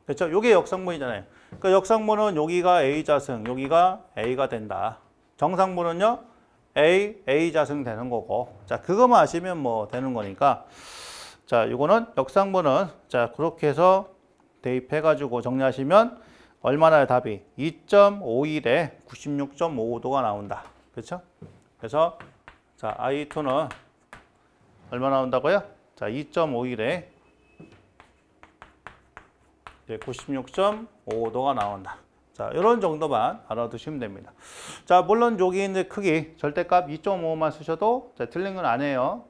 그렇죠? 요게 역상분이잖아요. 그러니까 역상부는 여기가 A자승, 여기가 A가 된다. 정상부는요, A자승 되는 거고. 자, 그거만 아시면 뭐 되는 거니까. 자, 이거는 역상부는 자, 그렇게 해서 대입해가지고 정리하시면 얼마나요, 답이? 2.51에 96.55도가 나온다. 그렇죠? 그래서 자, I2는 얼마 나온다고요? 자, 2.51에 96.55도가 나온다. 자, 이런 정도만 알아두시면 됩니다. 자, 물론 여기 이제 크기 절대값 2.5만 쓰셔도 자, 틀린 건 아니에요.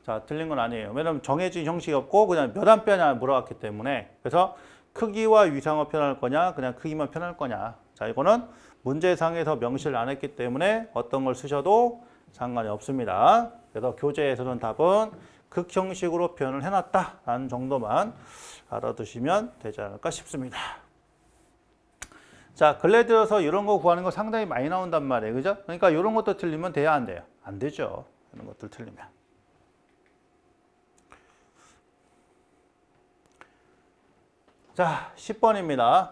자, 틀린 건 아니에요. 왜냐면 정해진 형식이 없고 그냥 몇 암페어냐 물어봤기 때문에. 그래서 크기와 위상을 표현할 거냐, 그냥 크기만 표현할 거냐. 자, 이거는 문제상에서 명시를 안 했기 때문에 어떤 걸 쓰셔도 상관이 없습니다. 그래서 교재에서는 답은 극형식으로 표현을 해놨다라는 정도만 알아두시면 되지 않을까 싶습니다. 자, 근래 들어서 이런 거 구하는 거 상당히 많이 나온단 말이에요. 그죠? 그러니까 이런 것도 틀리면 돼야 안 돼요? 안 되죠. 이런 것들 틀리면. 자, 10번입니다.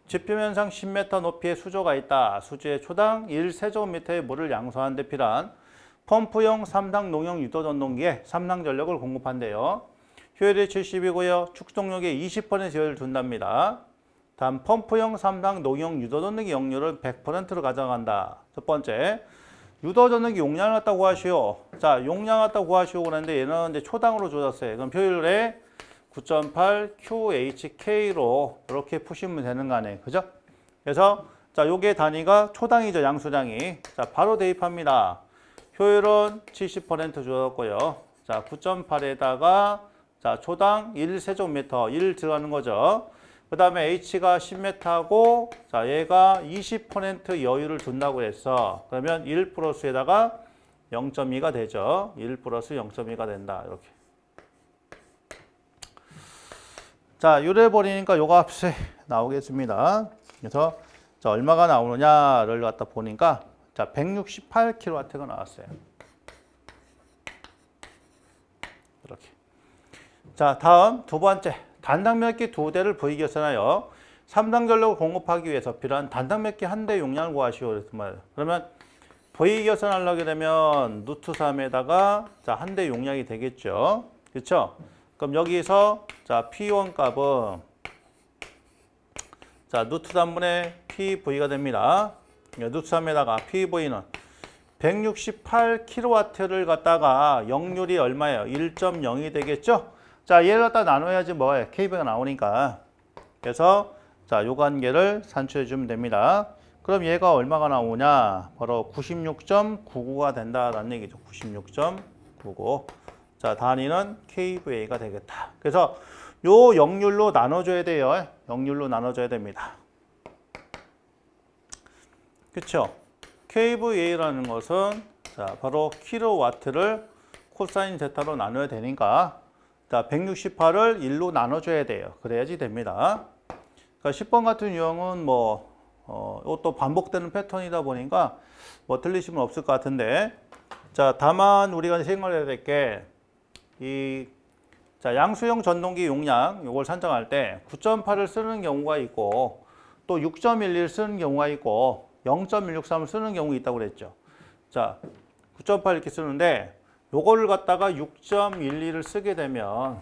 지표면상 10m 높이의 수조가 있다. 수조의 초당 1세제곱미터의 물을 양수하는 데 필요한 펌프형 3당 농형 유도 전동기에 3당 전력을 공급한대요. 효율이 70이고요. 축동력의 20% 여유를 둔답니다. 다음 펌프형 3당 농형 유도 전동기 역률을 100%로 가져간다. 첫 번째, 유도 전동기 용량을 갖다 구하시오. 자, 용량 갖다 구하시오 그랬는데 얘는 이제 초당으로 줘졌어요. 그럼 효율에 9.8 QHK로 이렇게 푸시면 되는 거 아니에요. 그죠? 그래서 자, 요게 단위가 초당이죠. 양수량이. 자, 바로 대입합니다. 효율은 70% 주었고요. 자, 9.8에다가 자, 초당 1세제곱미터 1 들어가는 거죠. 그 다음에 H가 10m하고 자, 얘가 20% 여유를 둔다고 했어. 그러면 1 플러스에다가 0.2가 되죠. 1 플러스 0.2가 된다. 이렇게. 자, 이래 버리니까 요 값이 나오겠습니다. 그래서 자, 얼마가 나오느냐를 갖다 보니까 자, 168kW가 나왔어요. 이렇게. 자, 다음 두 번째. 단당몇기 두 대를 V기선하여 3당 전력을 공급하기 위해서 필요한 단당몇기 한 대 용량을 구하시오. 그랬단 말이에요. 그러면 V기선 하려게 되면 루트 3에다가 자, 한 대 용량이 되겠죠. 그렇죠? 그럼 여기서 자, P1 값은 자, 루트 3분의 PV가 됩니다. 루트 3에다가 PV는 168kW를 갖다가 역률이 얼마예요? 1.0이 되겠죠? 자, 얘를 갖다 나눠야지 뭐예요? KV가 나오니까. 그래서 자, 요 관계를 산출해 주면 됩니다. 그럼 얘가 얼마가 나오냐? 바로 96.99가 된다라는 얘기죠. 96.99. 자, 단위는 KVA가 되겠다. 그래서 요 역률로 나눠줘야 돼요. 역률로 나눠줘야 됩니다. 그쵸? KVA라는 것은 자, 바로 킬로와트를 코사인 제타로 나눠야 되니까 자, 168을 1로 나눠줘야 돼요. 그래야지 됩니다. 그러니까 10번 같은 유형은 뭐 이것도 반복되는 패턴이다 보니까 뭐 틀리시면 없을 것 같은데 자, 다만 우리가 생각해야 될 게 자, 양수형 전동기 용량 이걸 산정할 때 9.8을 쓰는 경우가 있고 또 6.11을 쓰는 경우가 있고 0.163을 쓰는 경우가 있다고 그랬죠. 자, 9.8 이렇게 쓰는데 요거를 갖다가 6.12를 쓰게 되면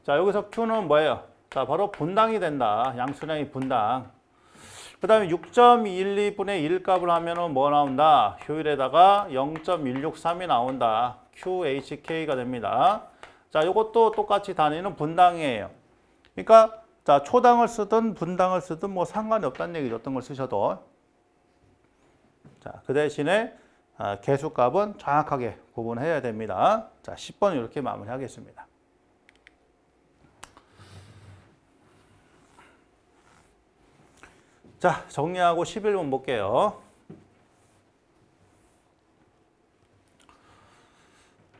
자, 여기서 Q는 뭐예요? 자, 바로 분당이 된다. 양수량이 분당. 그 다음에 6.12분의 1 값을 하면은 뭐 나온다? 효율에다가 0.163이 나온다. QHK가 됩니다. 자, 요것도 똑같이 단위는 분당이에요. 그러니까 자, 초당을 쓰든 분당을 쓰든 뭐 상관이 없다는 얘기죠. 어떤 걸 쓰셔도. 자, 그 대신에 개수값은 정확하게 구분해야 됩니다. 자, 10번은 이렇게 마무리하겠습니다. 자, 정리하고 11번 볼게요.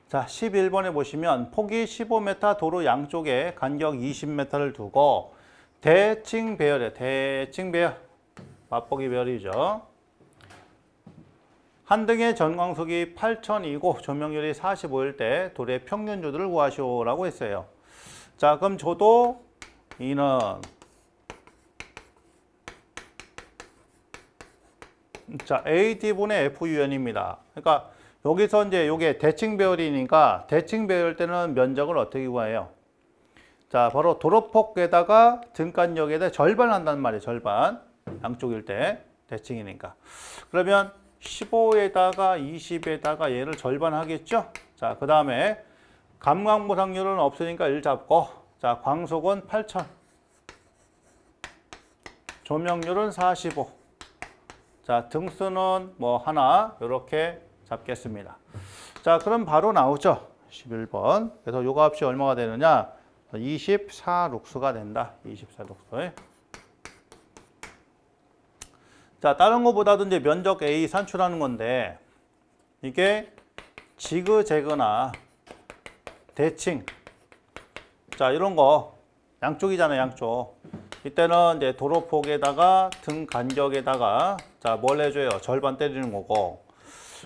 자, 11번에 보시면 폭이 15m 도로 양쪽에 간격 20m를 두고 대칭 배열이에요. 대칭 배열. 맞보기 배열이죠. 한 등의 전광속이 8000이고 조명률이 45일 때 도로의 평균 조들을 구하시오라고 했어요. 자, 그럼 저도 이는 자, AD분의 FUN입니다. 그러니까 여기서 이제 이게 대칭 배열이니까 대칭 배열 때는 면적을 어떻게 구해요? 자, 바로 도로폭에다가 등간역에다 절반 한단 말이에요. 절반. 양쪽일 때 대칭이니까. 그러면 15에다가 20에다가 얘를 절반 하겠죠? 자, 그 다음에 감광보상률은 없으니까 1 잡고, 자, 광속은 8000. 조명률은 45. 자, 등수는 뭐 하나 이렇게 잡겠습니다. 자, 그럼 바로 나오죠. 11번. 그래서 요 값이 얼마가 되느냐? 24룩수가 된다. 24룩수. 자, 다른 거보다도 이제 면적 A 산출하는 건데 이게 지그재그나 대칭. 자, 이런 거 양쪽이잖아요, 양쪽. 이때는 이제 도로폭에다가 등 간격에다가 자, 뭘 해줘요? 절반 때리는 거고.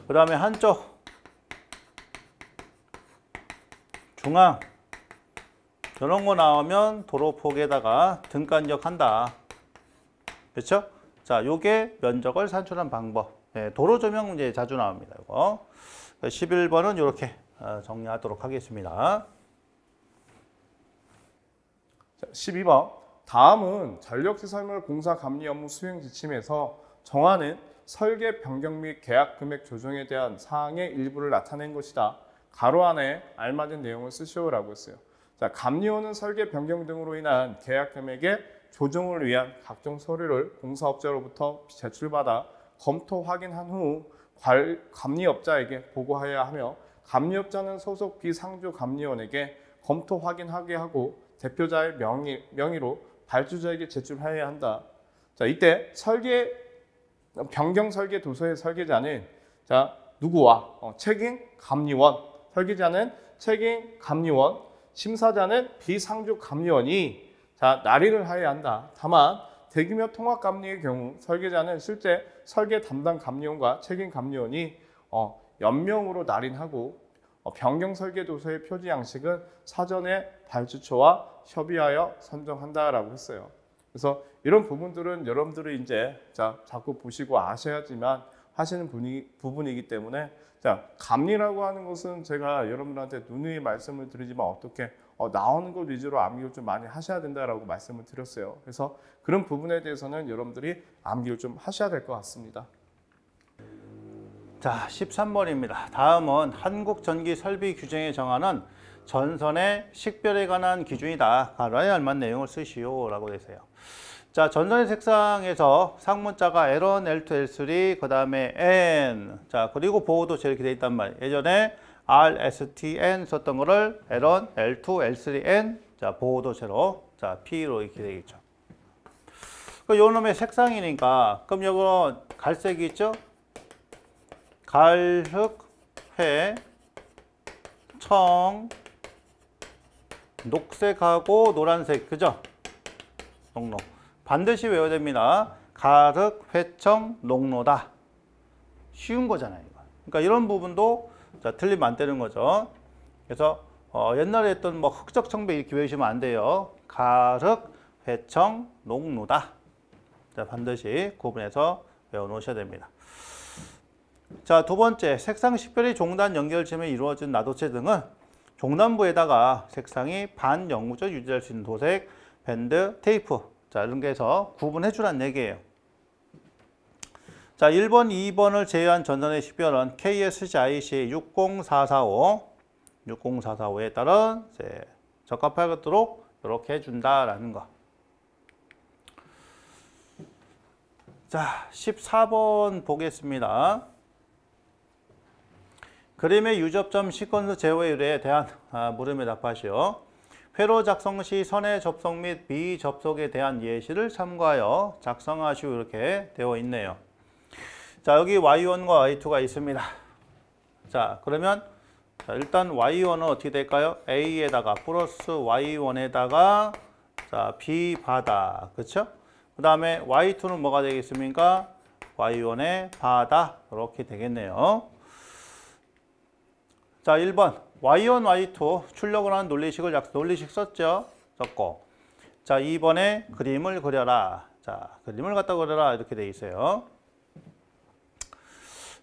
그 다음에 한쪽 중앙 이런 거 나오면 도로폭에다가 등 간격 한다. 그렇죠? 자, 요게 면적을 산출한 방법. 네, 도로 조명 문제 자주 나옵니다. 이거. 11번은 이렇게 정리하도록 하겠습니다. 자, 12번. 다음은 전력시설물 공사 감리 업무 수행 지침에서 정하는 설계 변경 및 계약 금액 조정에 대한 사항의 일부를 나타낸 것이다. 가로 안에 알맞은 내용을 쓰시오라고 했어요. 자, 감리원은 설계 변경 등으로 인한 계약 금액의 조정을 위한 각종 서류를 공사업자로부터 제출받아 검토 확인한 후 감리업자에게 보고하여야 하며 감리업자는 소속 비상주 감리원에게 검토 확인하게 하고 대표자의 명의로 발주자에게 제출해야 한다. 자, 이때 변경 설계 도서의 설계자는 자, 누구와 책임 감리원, 설계자는 책임 감리원, 심사자는 비상주 감리원이 자, 날인을 하여야 한다. 다만 대규모 통합 감리의 경우 설계자는 실제 설계 담당 감리원과 책임 감리원이 연명으로 날인하고 변경 설계 도서의 표지 양식은 사전에 발주처와 협의하여 선정한다라고 했어요. 그래서 이런 부분들은 여러분들이 이제 자꾸 보시고 아셔야지만 하시는 부분이기 때문에 자, 감리라고 하는 것은 제가 여러분들한테 누누이 말씀을 드리지만 어떻게 나오는 것 위주로 암기를 좀 많이 하셔야 된다라고 말씀을 드렸어요. 그래서 그런 부분에 대해서는 여러분들이 암기를 좀 하셔야 될 것 같습니다. 자, 13번입니다. 다음은 한국전기설비 규정에 정하는 전선의 식별에 관한 기준이다. 가로에 알맞은 내용을 쓰시오라고 되세요. 자, 전선의 색상에서 상문자가 L1, L2, L3, 그 다음에 N. 자, 그리고 보호도체 이렇게 돼 있단 말이에요. 예전에 R, S, T, N 썼던 거를 L1, L2, L3, N. 자, 보호도체로. 자, P로 이렇게 되겠죠. 요 놈의 색상이니까, 그럼 요거 갈색이 있죠? 갈흑, 회, 청, 녹색하고 노란색, 그죠? 녹로. 반드시 외워야 됩니다. 가륵, 회청, 녹로다. 쉬운 거잖아요. 이거. 그러니까 이런 부분도 자, 틀리면 안 되는 거죠. 그래서 옛날에 했던 뭐 흑적 청백 이렇게 외우시면 안 돼요. 가륵, 회청, 녹로다. 자, 반드시 구분해서 외워 놓으셔야 됩니다. 자, 두 번째, 색상 식별이 종단 연결점에 이루어진 나도체 등은 종단부에다가 색상이 반영구적 유지할 수 있는 도색, 밴드, 테이프 자, 이런 게 해서 구분해 주라는 얘기예요. 자, 1번, 2번을 제외한 전선의 식별은 KSGIC 60445에 따른 적합하도록 이렇게 해준다라는 거. 자, 14번 보겠습니다. 그림의 유접점 시퀀스 제어의 의뢰에 대한 물음에 답하시오. 회로 작성 시 선의 접속 및 비접속에 대한 예시를 참고하여 작성하시오 이렇게 되어 있네요. 자, 여기 Y1과 Y2가 있습니다. 자, 그러면 일단 Y1은 어떻게 될까요? A에다가 플러스 Y1에다가 자, B 바다. 그렇죠? 그 다음에 Y2는 뭐가 되겠습니까? Y1의 바다. 이렇게 되겠네요. 자, 1번 y1, y2 출력을 하는 논리식 썼죠? 썼고. 자, 2번에 그림을 그려라. 자, 그림을 갖다 그려라. 이렇게 돼 있어요.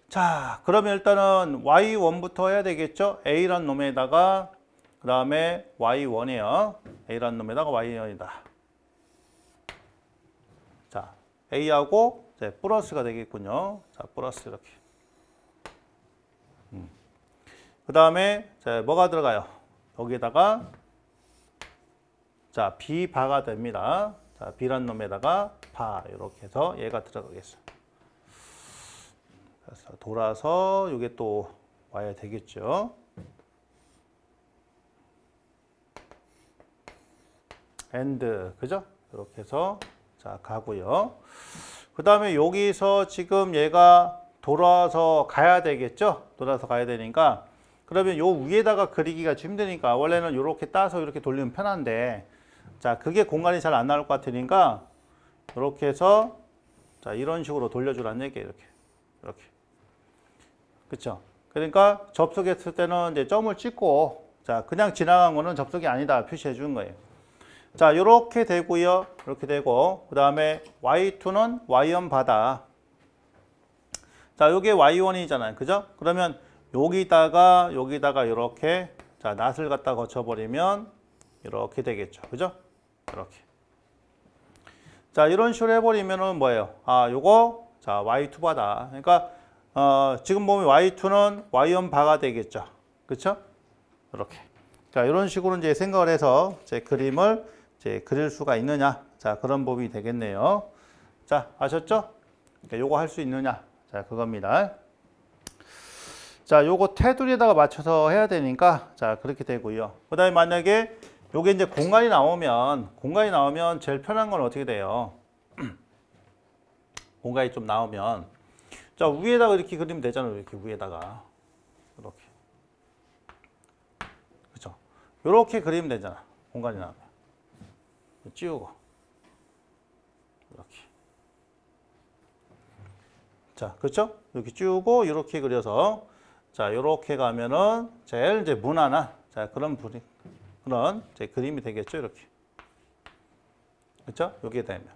자, 그러면 일단은 y1부터 해야 되겠죠? a라는 놈에다가 그 다음에 y1이에요. a라는 놈에다가 y1이다. 자, a하고 이제 플러스가 되겠군요. 자, 플러스 이렇게. 그 다음에 뭐가 들어가요? 여기다가 자, b바가 됩니다. 자, b란 놈에다가 바 이렇게 해서 얘가 들어가겠어요. 그래서 돌아서 이게 또 와야 되겠죠. and 그죠? 이렇게 해서 자, 가고요. 그 다음에 여기서 지금 얘가 돌아서 가야 되겠죠? 돌아서 가야 되니까 그러면 요 위에다가 그리기가 좀 힘드니까 원래는 이렇게 따서 이렇게 돌리면 편한데 자, 그게 공간이 잘 안 나올 것 같으니까 이렇게 해서 자, 이런 식으로 돌려주라는 얘기예요. 이렇게. 그렇죠? 그러니까 접속했을 때는 이제 점을 찍고 자, 그냥 지나간 거는 접속이 아니다 표시해 주는 거예요. 자, 이렇게 되고요. 이렇게 되고 그다음에 y2는 y1 바다. 자, 요게 y1이잖아요. 그죠? 그러면 여기다가 이렇게 자, 낫을 갖다 거쳐 버리면 이렇게 되겠죠. 그죠? 이렇게. 자, 이런 식으로 해 버리면은 뭐예요? 아, 요거 자, y2 바다. 그러니까 지금 보면 y2는 y1 바가 되겠죠. 그렇죠? 이렇게. 자, 이런 식으로 이제 생각을 해서 제 그림을 이제 그릴 수가 있느냐. 자, 그런 법이 되겠네요. 자, 아셨죠? 그러니까 요거 할 수 있느냐. 자, 그겁니다. 자, 요거 테두리에다가 맞춰서 해야 되니까 자, 그렇게 되고요. 그다음에 만약에 요게 이제 공간이 나오면 제일 편한 건 어떻게 돼요? 공간이 좀 나오면 자, 위에다가 이렇게 그리면 되잖아요. 이렇게 위에다가 이렇게. 그렇죠? 이렇게 그리면 되잖아. 공간이 나오면. 찌우고 이렇게. 자, 그렇죠? 이렇게 찌우고 이렇게 그려서 자, 이렇게 가면은 제일 이제 무난한 자, 그런 이제 그림이 되겠죠, 이렇게. 그렇죠? 여기에 되면.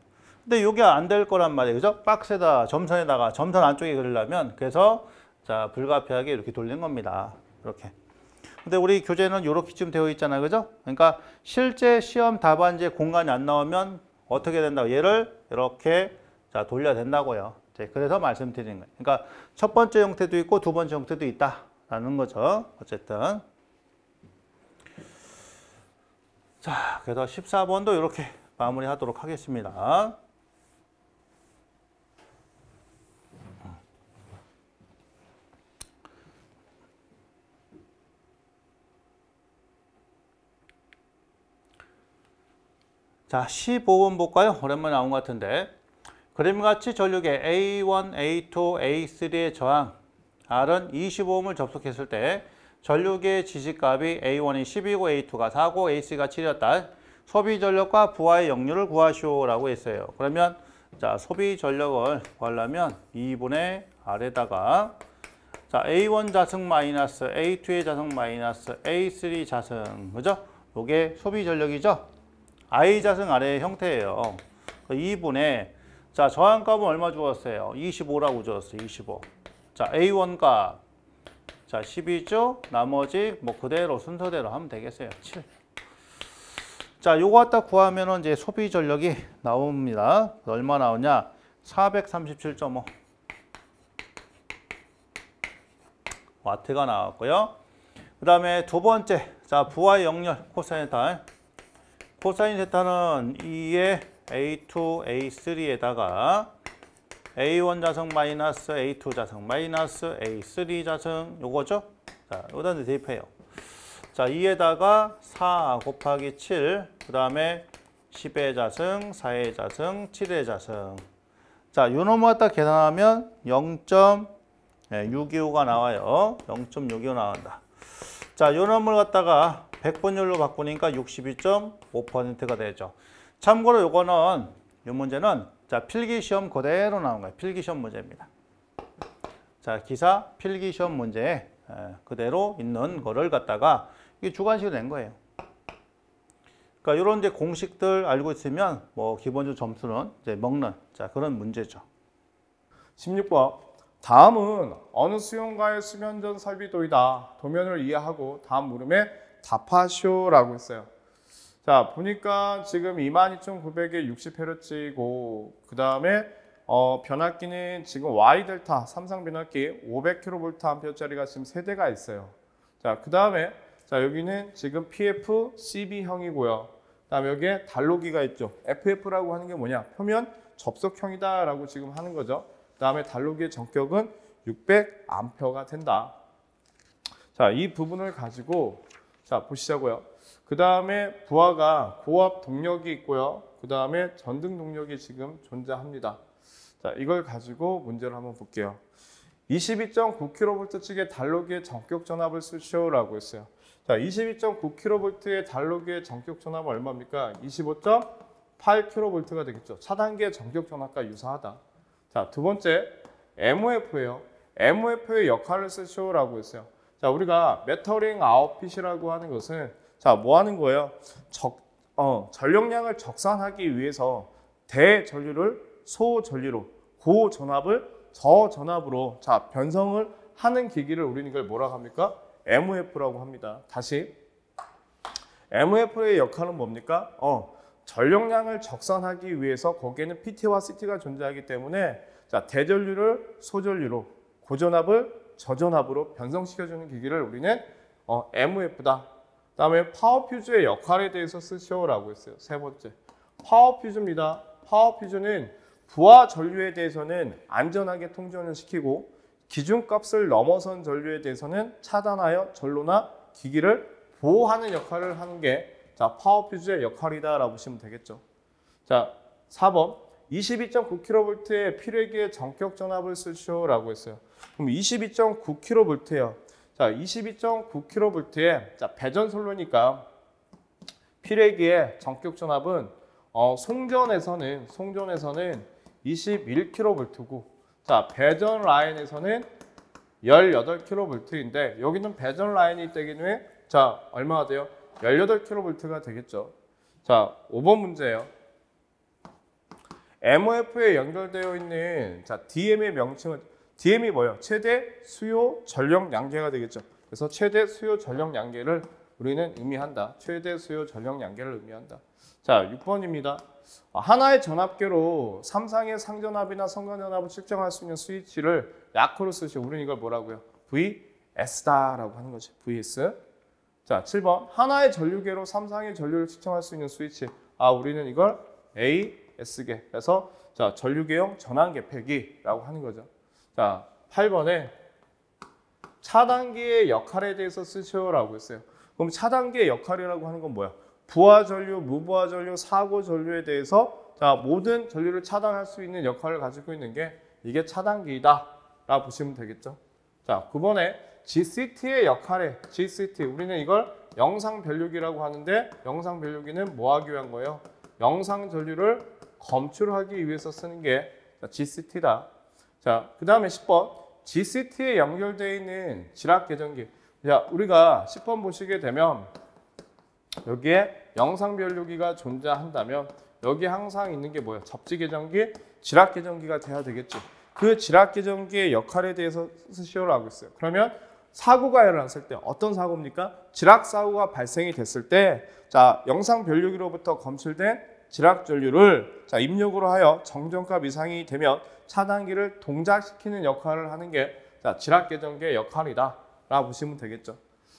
근데 이게 안 될 거란 말이에요, 그죠? 박스에다 점선 안쪽에 그리려면 그래서 자, 불가피하게 이렇게 돌린 겁니다. 이렇게. 근데 우리 교재는 이렇게 지금 되어 있잖아요, 그죠? 그러니까 실제 시험 답안지에 공간이 안 나오면 어떻게 된다고? 얘를 이렇게 자, 돌려야 된다고요. 그래서 말씀드리는 거예요. 그러니까 첫 번째 형태도 있고 두 번째 형태도 있다라는 거죠. 어쨌든. 자, 그래서 14번도 이렇게 마무리하도록 하겠습니다. 자, 15번 볼까요? 오랜만에 나온 것 같은데. 그림같이 전류계 A1, A2, A3의 저항 R은 25ohm을 접속했을 때 전류계의 지지값이 A1이 10이고 A2가 4고 A3가 7이었다. 소비 전력과 부하의 역률을 구하시오라고 했어요. 그러면 자, 소비 전력을 구하려면 2분의 R에다가 자, A1 자승 마이너스 A2의 자승 마이너스 A3 자승. 그죠? 요게 소비 전력이죠? I 자승 R의 형태예요. 2분의 자, 저항값은 얼마 주었어요? 25라고 주었어요. 25. 자, A1 값. 자, 10이죠? 나머지 뭐 그대로 순서대로 하면 되겠어요. 7. 자, 요거 갖다 구하면은 이제 소비 전력이 나옵니다. 얼마 나오냐? 437.5 와트가 나왔고요. 그 다음에 두 번째. 자, 부하의 역률 코사인 세타. 코사인 세타는 2의 A2, A3에다가 A1 자승 마이너스 A2 자승 마이너스 A3 자승 요거죠? 자, 여기다 대입해요. 자, 2에다가 4 곱하기 7, 그 다음에 10의 자승, 4의 자승, 7의 자승. 자, 요 놈을 갖다 계산하면 0.625가 나와요. 0.625 나온다. 자, 요 놈을 갖다가 100분율로 바꾸니까 62.5%가 되죠. 참고로 요거는 이 문제는 자, 필기시험 그대로 나온 거예요. 필기시험 문제입니다. 자, 기사 필기시험 문제에 그대로 있는 거를 갖다가 이게 주관식으로 낸 거예요. 그러니까 이런 이제 공식들 알고 있으면 뭐 기본적으로 점수는 이제 먹는 그런 문제죠. 16번. 다음은 어느 수용가의 수면전 설비도이다. 도면을 이해하고 다음 물음에 답하시오라고 했어요. 자, 보니까 지금 22,900에 60Hz이고 그 다음에 변압기는 지금 Y 델타 삼성 변압기 500kVA짜리가 지금 3대가 있어요. 자, 그 다음에 자, 여기는 지금 PF, CB형이고요. 그 다음에 여기에 단로기가 있죠. FF라고 하는 게 뭐냐? 표면 접속형이다 라고 지금 하는 거죠. 그 다음에 단로기의 전격은 600A가 된다. 자, 이 부분을 가지고 자, 보시자고요. 그 다음에 부하가 고압 동력이 있고요. 그 다음에 전등 동력이 지금 존재합니다. 자, 이걸 가지고 문제를 한번 볼게요. 22.9kV 측의 단로기의 전격 전압을 쓰시오라고 했어요. 자, 22.9kV의 단로기의 전격 전압은 얼마입니까? 25.8kV가 되겠죠. 차단기의 전격 전압과 유사하다. 자, 두 번째 MOF예요. MOF의 역할을 쓰시오라고 했어요. 자, 우리가 메터링 아웃핏이라고 하는 것은 자, 뭐 하는 거예요? 전력량을 적산하기 위해서 대전류를 소전류로, 고전압을 저전압으로 자, 변성을 하는 기기를 우리는 이걸 뭐라고 합니까? MOF라고 합니다. 다시 MOF의 역할은 뭡니까? 전력량을 적산하기 위해서 거기에는 PT와 CT가 존재하기 때문에 자, 대전류를 소전류로, 고전압을 저전압으로 변성시켜주는 기기를 우리는 MOF다. 그 다음에 파워퓨즈의 역할에 대해서 쓰시오라고 했어요. 세 번째, 파워퓨즈입니다. 파워퓨즈는 부하 전류에 대해서는 안전하게 통전을 시키고 기준값을 넘어선 전류에 대해서는 차단하여 전로나 기기를 보호하는 역할을 하는 게 자, 파워퓨즈의 역할이다라고 보시면 되겠죠. 자, 4번 22.9kV의 필요기의 전격 전압을 쓰시오라고 했어요. 그럼 22.9kV예요. 자, 22.9kV에 자, 배전솔로니까 필요기의 전격 전압은 송전에서는 21kV고 자, 배전 라인에서는 18kV인데 여기는 배전 라인이 있기 때문에 자, 얼마가 돼요? 18kV가 되겠죠. 자, 5번 문제예요. MOF에 연결되어 있는 자, DM의 명칭은 DM이 뭐예요? 최대 수요 전력 양계가 되겠죠. 그래서 최대 수요 전력 양계를 우리는 의미한다. 최대 수요 전력 양계를 의미한다. 자, 6번입니다. 하나의 전압계로 3상의 상전압이나 성간전압을 측정할 수 있는 스위치를 약호로 쓰시고 우리는 이걸 뭐라고요? VS다라고 하는 거지. VS. 자, 7번. 하나의 전류계로 3상의 전류를 측정할 수 있는 스위치. 우리는 이걸 AS계. 그래서 자, 전류계용 전환계 패기라고 하는 거죠. 자, 8번에 차단기의 역할에 대해서 쓰시오라고 했어요. 그럼 차단기의 역할이라고 하는 건 뭐야? 부하 전류, 무부하 전류, 사고 전류에 대해서 자, 모든 전류를 차단할 수 있는 역할을 가지고 있는 게 이게 차단기이다 라고 보시면 되겠죠. 자, 9번에 GCT의 역할에 GCT 우리는 이걸 영상 변류기라고 하는데 영상 변류기는 뭐 하기 위한 거예요? 영상 전류를 검출하기 위해서 쓰는 게 GCT다. 자, 그 다음에 10번 GCT에 연결되어 있는 지락 계정기. 자, 우리가 10번 보시게 되면 여기에 영상 변류기가 존재한다면 여기 항상 있는 게 뭐예요? 접지 계정기, 지락 계정기가 돼야 되겠죠. 그 지락 계정기의 역할에 대해서 쓰시오라고 했어요. 그러면 사고가 일어났을 때 어떤 사고입니까? 지락 사고가 발생이 됐을 때 자, 영상 변류기로부터 검출된 지락 전류를 자, 입력으로 하여 정정값 이상이 되면 차단기를 동작시키는 역할을 하는 게 자, 지락 계정기의 역할이다 라고 보시면 되겠죠.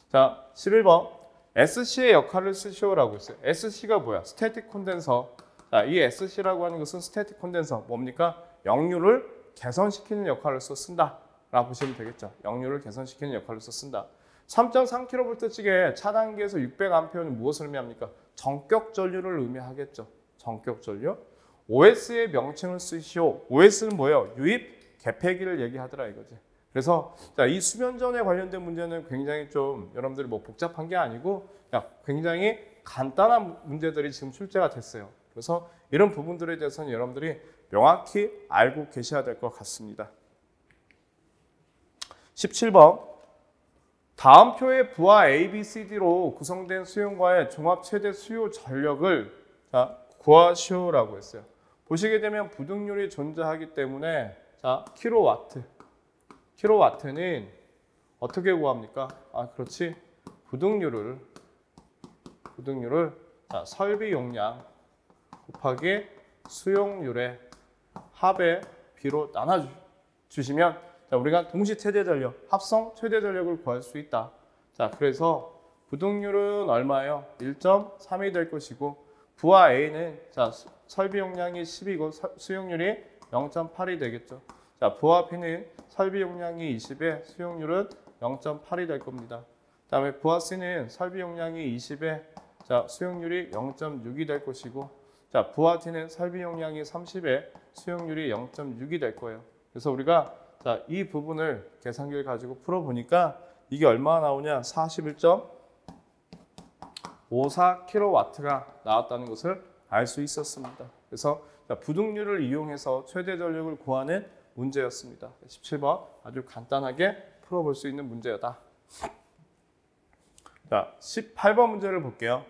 자, 11번 SC의 역할을 쓰시오라고 했어요. SC가 뭐야? 스태틱 콘덴서. 자, 이 SC라고 하는 것은 스태틱 콘덴서 뭡니까? 역류를 개선시키는 역할로서 쓴다 라고 보시면 되겠죠. 역류를 개선시키는 역할로서 쓴다. 3.3kV측의 차단기에서 600A는 무엇을 의미합니까? 전격 전류를 의미하겠죠. 전격 전류. OS의 명칭을 쓰시오. OS는 뭐예요? 유입 개폐기를 얘기하더라 이거지. 그래서 자, 이 수면전에 관련된 문제는 굉장히 좀 여러분들이 뭐 복잡한 게 아니고 굉장히 간단한 문제들이 지금 출제가 됐어요. 그래서 이런 부분들에 대해서는 여러분들이 명확히 알고 계셔야 될 것 같습니다. 17번 다음 표의 부하 A, B, C, D로 구성된 수용과의 종합 최대 수요 전력을 자, 구하시오라고 했어요. 보시게 되면 부등률이 존재하기 때문에 자, 킬로와트는 어떻게 구합니까? 그렇지. 부등률을 자, 설비 용량 곱하기 수용률의 합의 B로 나눠주시면 자, 우리가 동시 최대 전력, 합성 최대 전력을 구할 수 있다. 자, 그래서 부등률은 얼마예요? 1.3이 될 것이고 부하 A는 자, 설비 용량이 10이고 수용률이 0.8이 되겠죠. 자, 부하 B는 설비 용량이 20에 수용률은 0.8이 될 겁니다. 그다음에 부하 C는 설비 용량이 20에 자, 수용률이 0.6이 될 것이고 자, 부하 D는 설비 용량이 30에 수용률이 0.6이 될 거예요. 그래서 우리가 자, 이 부분을 계산기를 가지고 풀어보니까 이게 얼마나 나오냐? 41.54kW가 나왔다는 것을 알 수 있었습니다. 그래서 자, 부등률을 이용해서 최대 전력을 구하는 문제였습니다. 17번 아주 간단하게 풀어볼 수 있는 문제였다. 자, 18번 문제를 볼게요.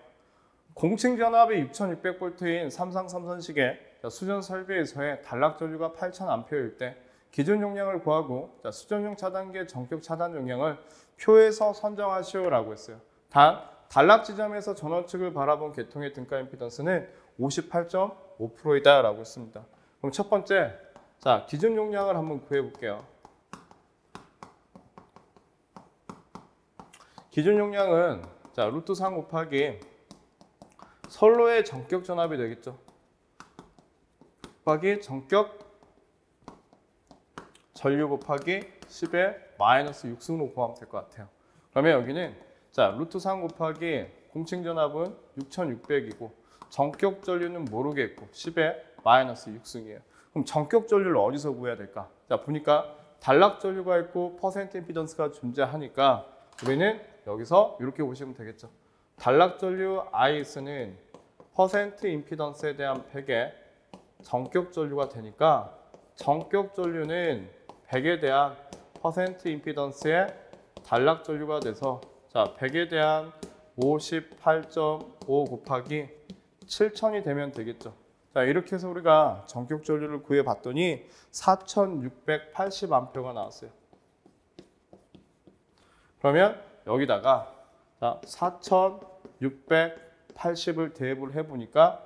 공층 전압이 6600V인 삼성삼선식의 수전 설비에서의 단락 전류가 8000A일 때 기준 용량을 구하고 수전용 차단기의 전격 차단 용량을 표에서 선정하시오라고 했어요. 단 단락 지점에서 전원 측을 바라본 계통의 등가 임피던스는 58.5%이다 라고 했습니다. 그럼 첫 번째 자, 기준 용량을 한번 구해 볼게요. 기준 용량은 자, 루트 3 곱하기 선로의 전격 전압이 되겠죠. 곱하기 전격 전류 곱하기 10의 마이너스 6승로 구하면 될 것 같아요. 그러면 여기는 자, 루트 3 곱하기 공층 전압은 6600이고 전격 전류는 모르겠고 10의 마이너스 6승이에요. 그럼 전격 전류를 어디서 구해야 될까? 자, 보니까 단락 전류가 있고 퍼센트 임피던스가 존재하니까 우리는 여기서 이렇게 보시면 되겠죠. 단락 전류 IS는 퍼센트 임피던스에 대한 100의 전격 전류가 되니까 전격 전류는 100에 대한 퍼센트 임피던스의 단락 전류가 돼서 자, 100에 대한 58.5 곱하기 7000이 되면 되겠죠. 자, 이렇게 해서 우리가 전격 전류를 구해 봤더니 4680A가 나왔어요. 그러면 여기다가 자, 4680을 대입을 해 보니까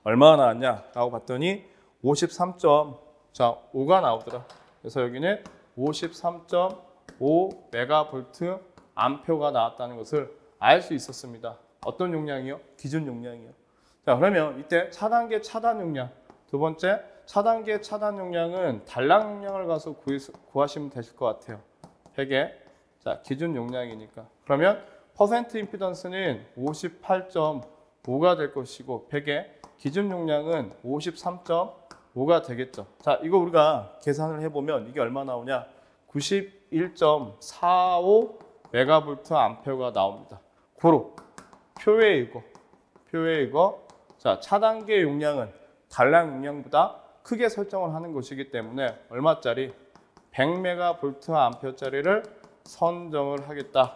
얼마나 나왔냐 라고 봤더니 53.5가 나오더라. 그래서 여기는 53.5 메가볼트 암페어가 나왔다는 것을 알 수 있었습니다. 어떤 용량이요? 기준 용량이요. 자, 그러면 이때 차단계 차단 용량, 두 번째 차단계 차단 용량은 단락 용량을 가서 구하시면 되실 것 같아요. 100의 자, 기준 용량이니까. 그러면 퍼센트 임피던스는 58.5가 될 것이고 100의 기준 용량은 53.5가 되겠죠. 자, 이거 우리가 계산을 해보면 이게 얼마 나오냐? 91.45 메가볼트 암페어가 나옵니다. 고로 표에 이거 자, 차단계 용량은 단락 용량보다 크게 설정을 하는 것이기 때문에 얼마짜리? 100 메가볼트 암페어짜리를 선정을 하겠다.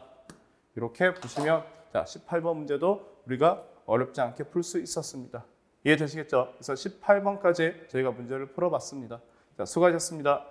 이렇게 보시면 자, 18번 문제도 우리가 어렵지 않게 풀 수 있었습니다. 이해되시겠죠? 그래서 18번까지 저희가 문제를 풀어봤습니다. 자, 수고하셨습니다.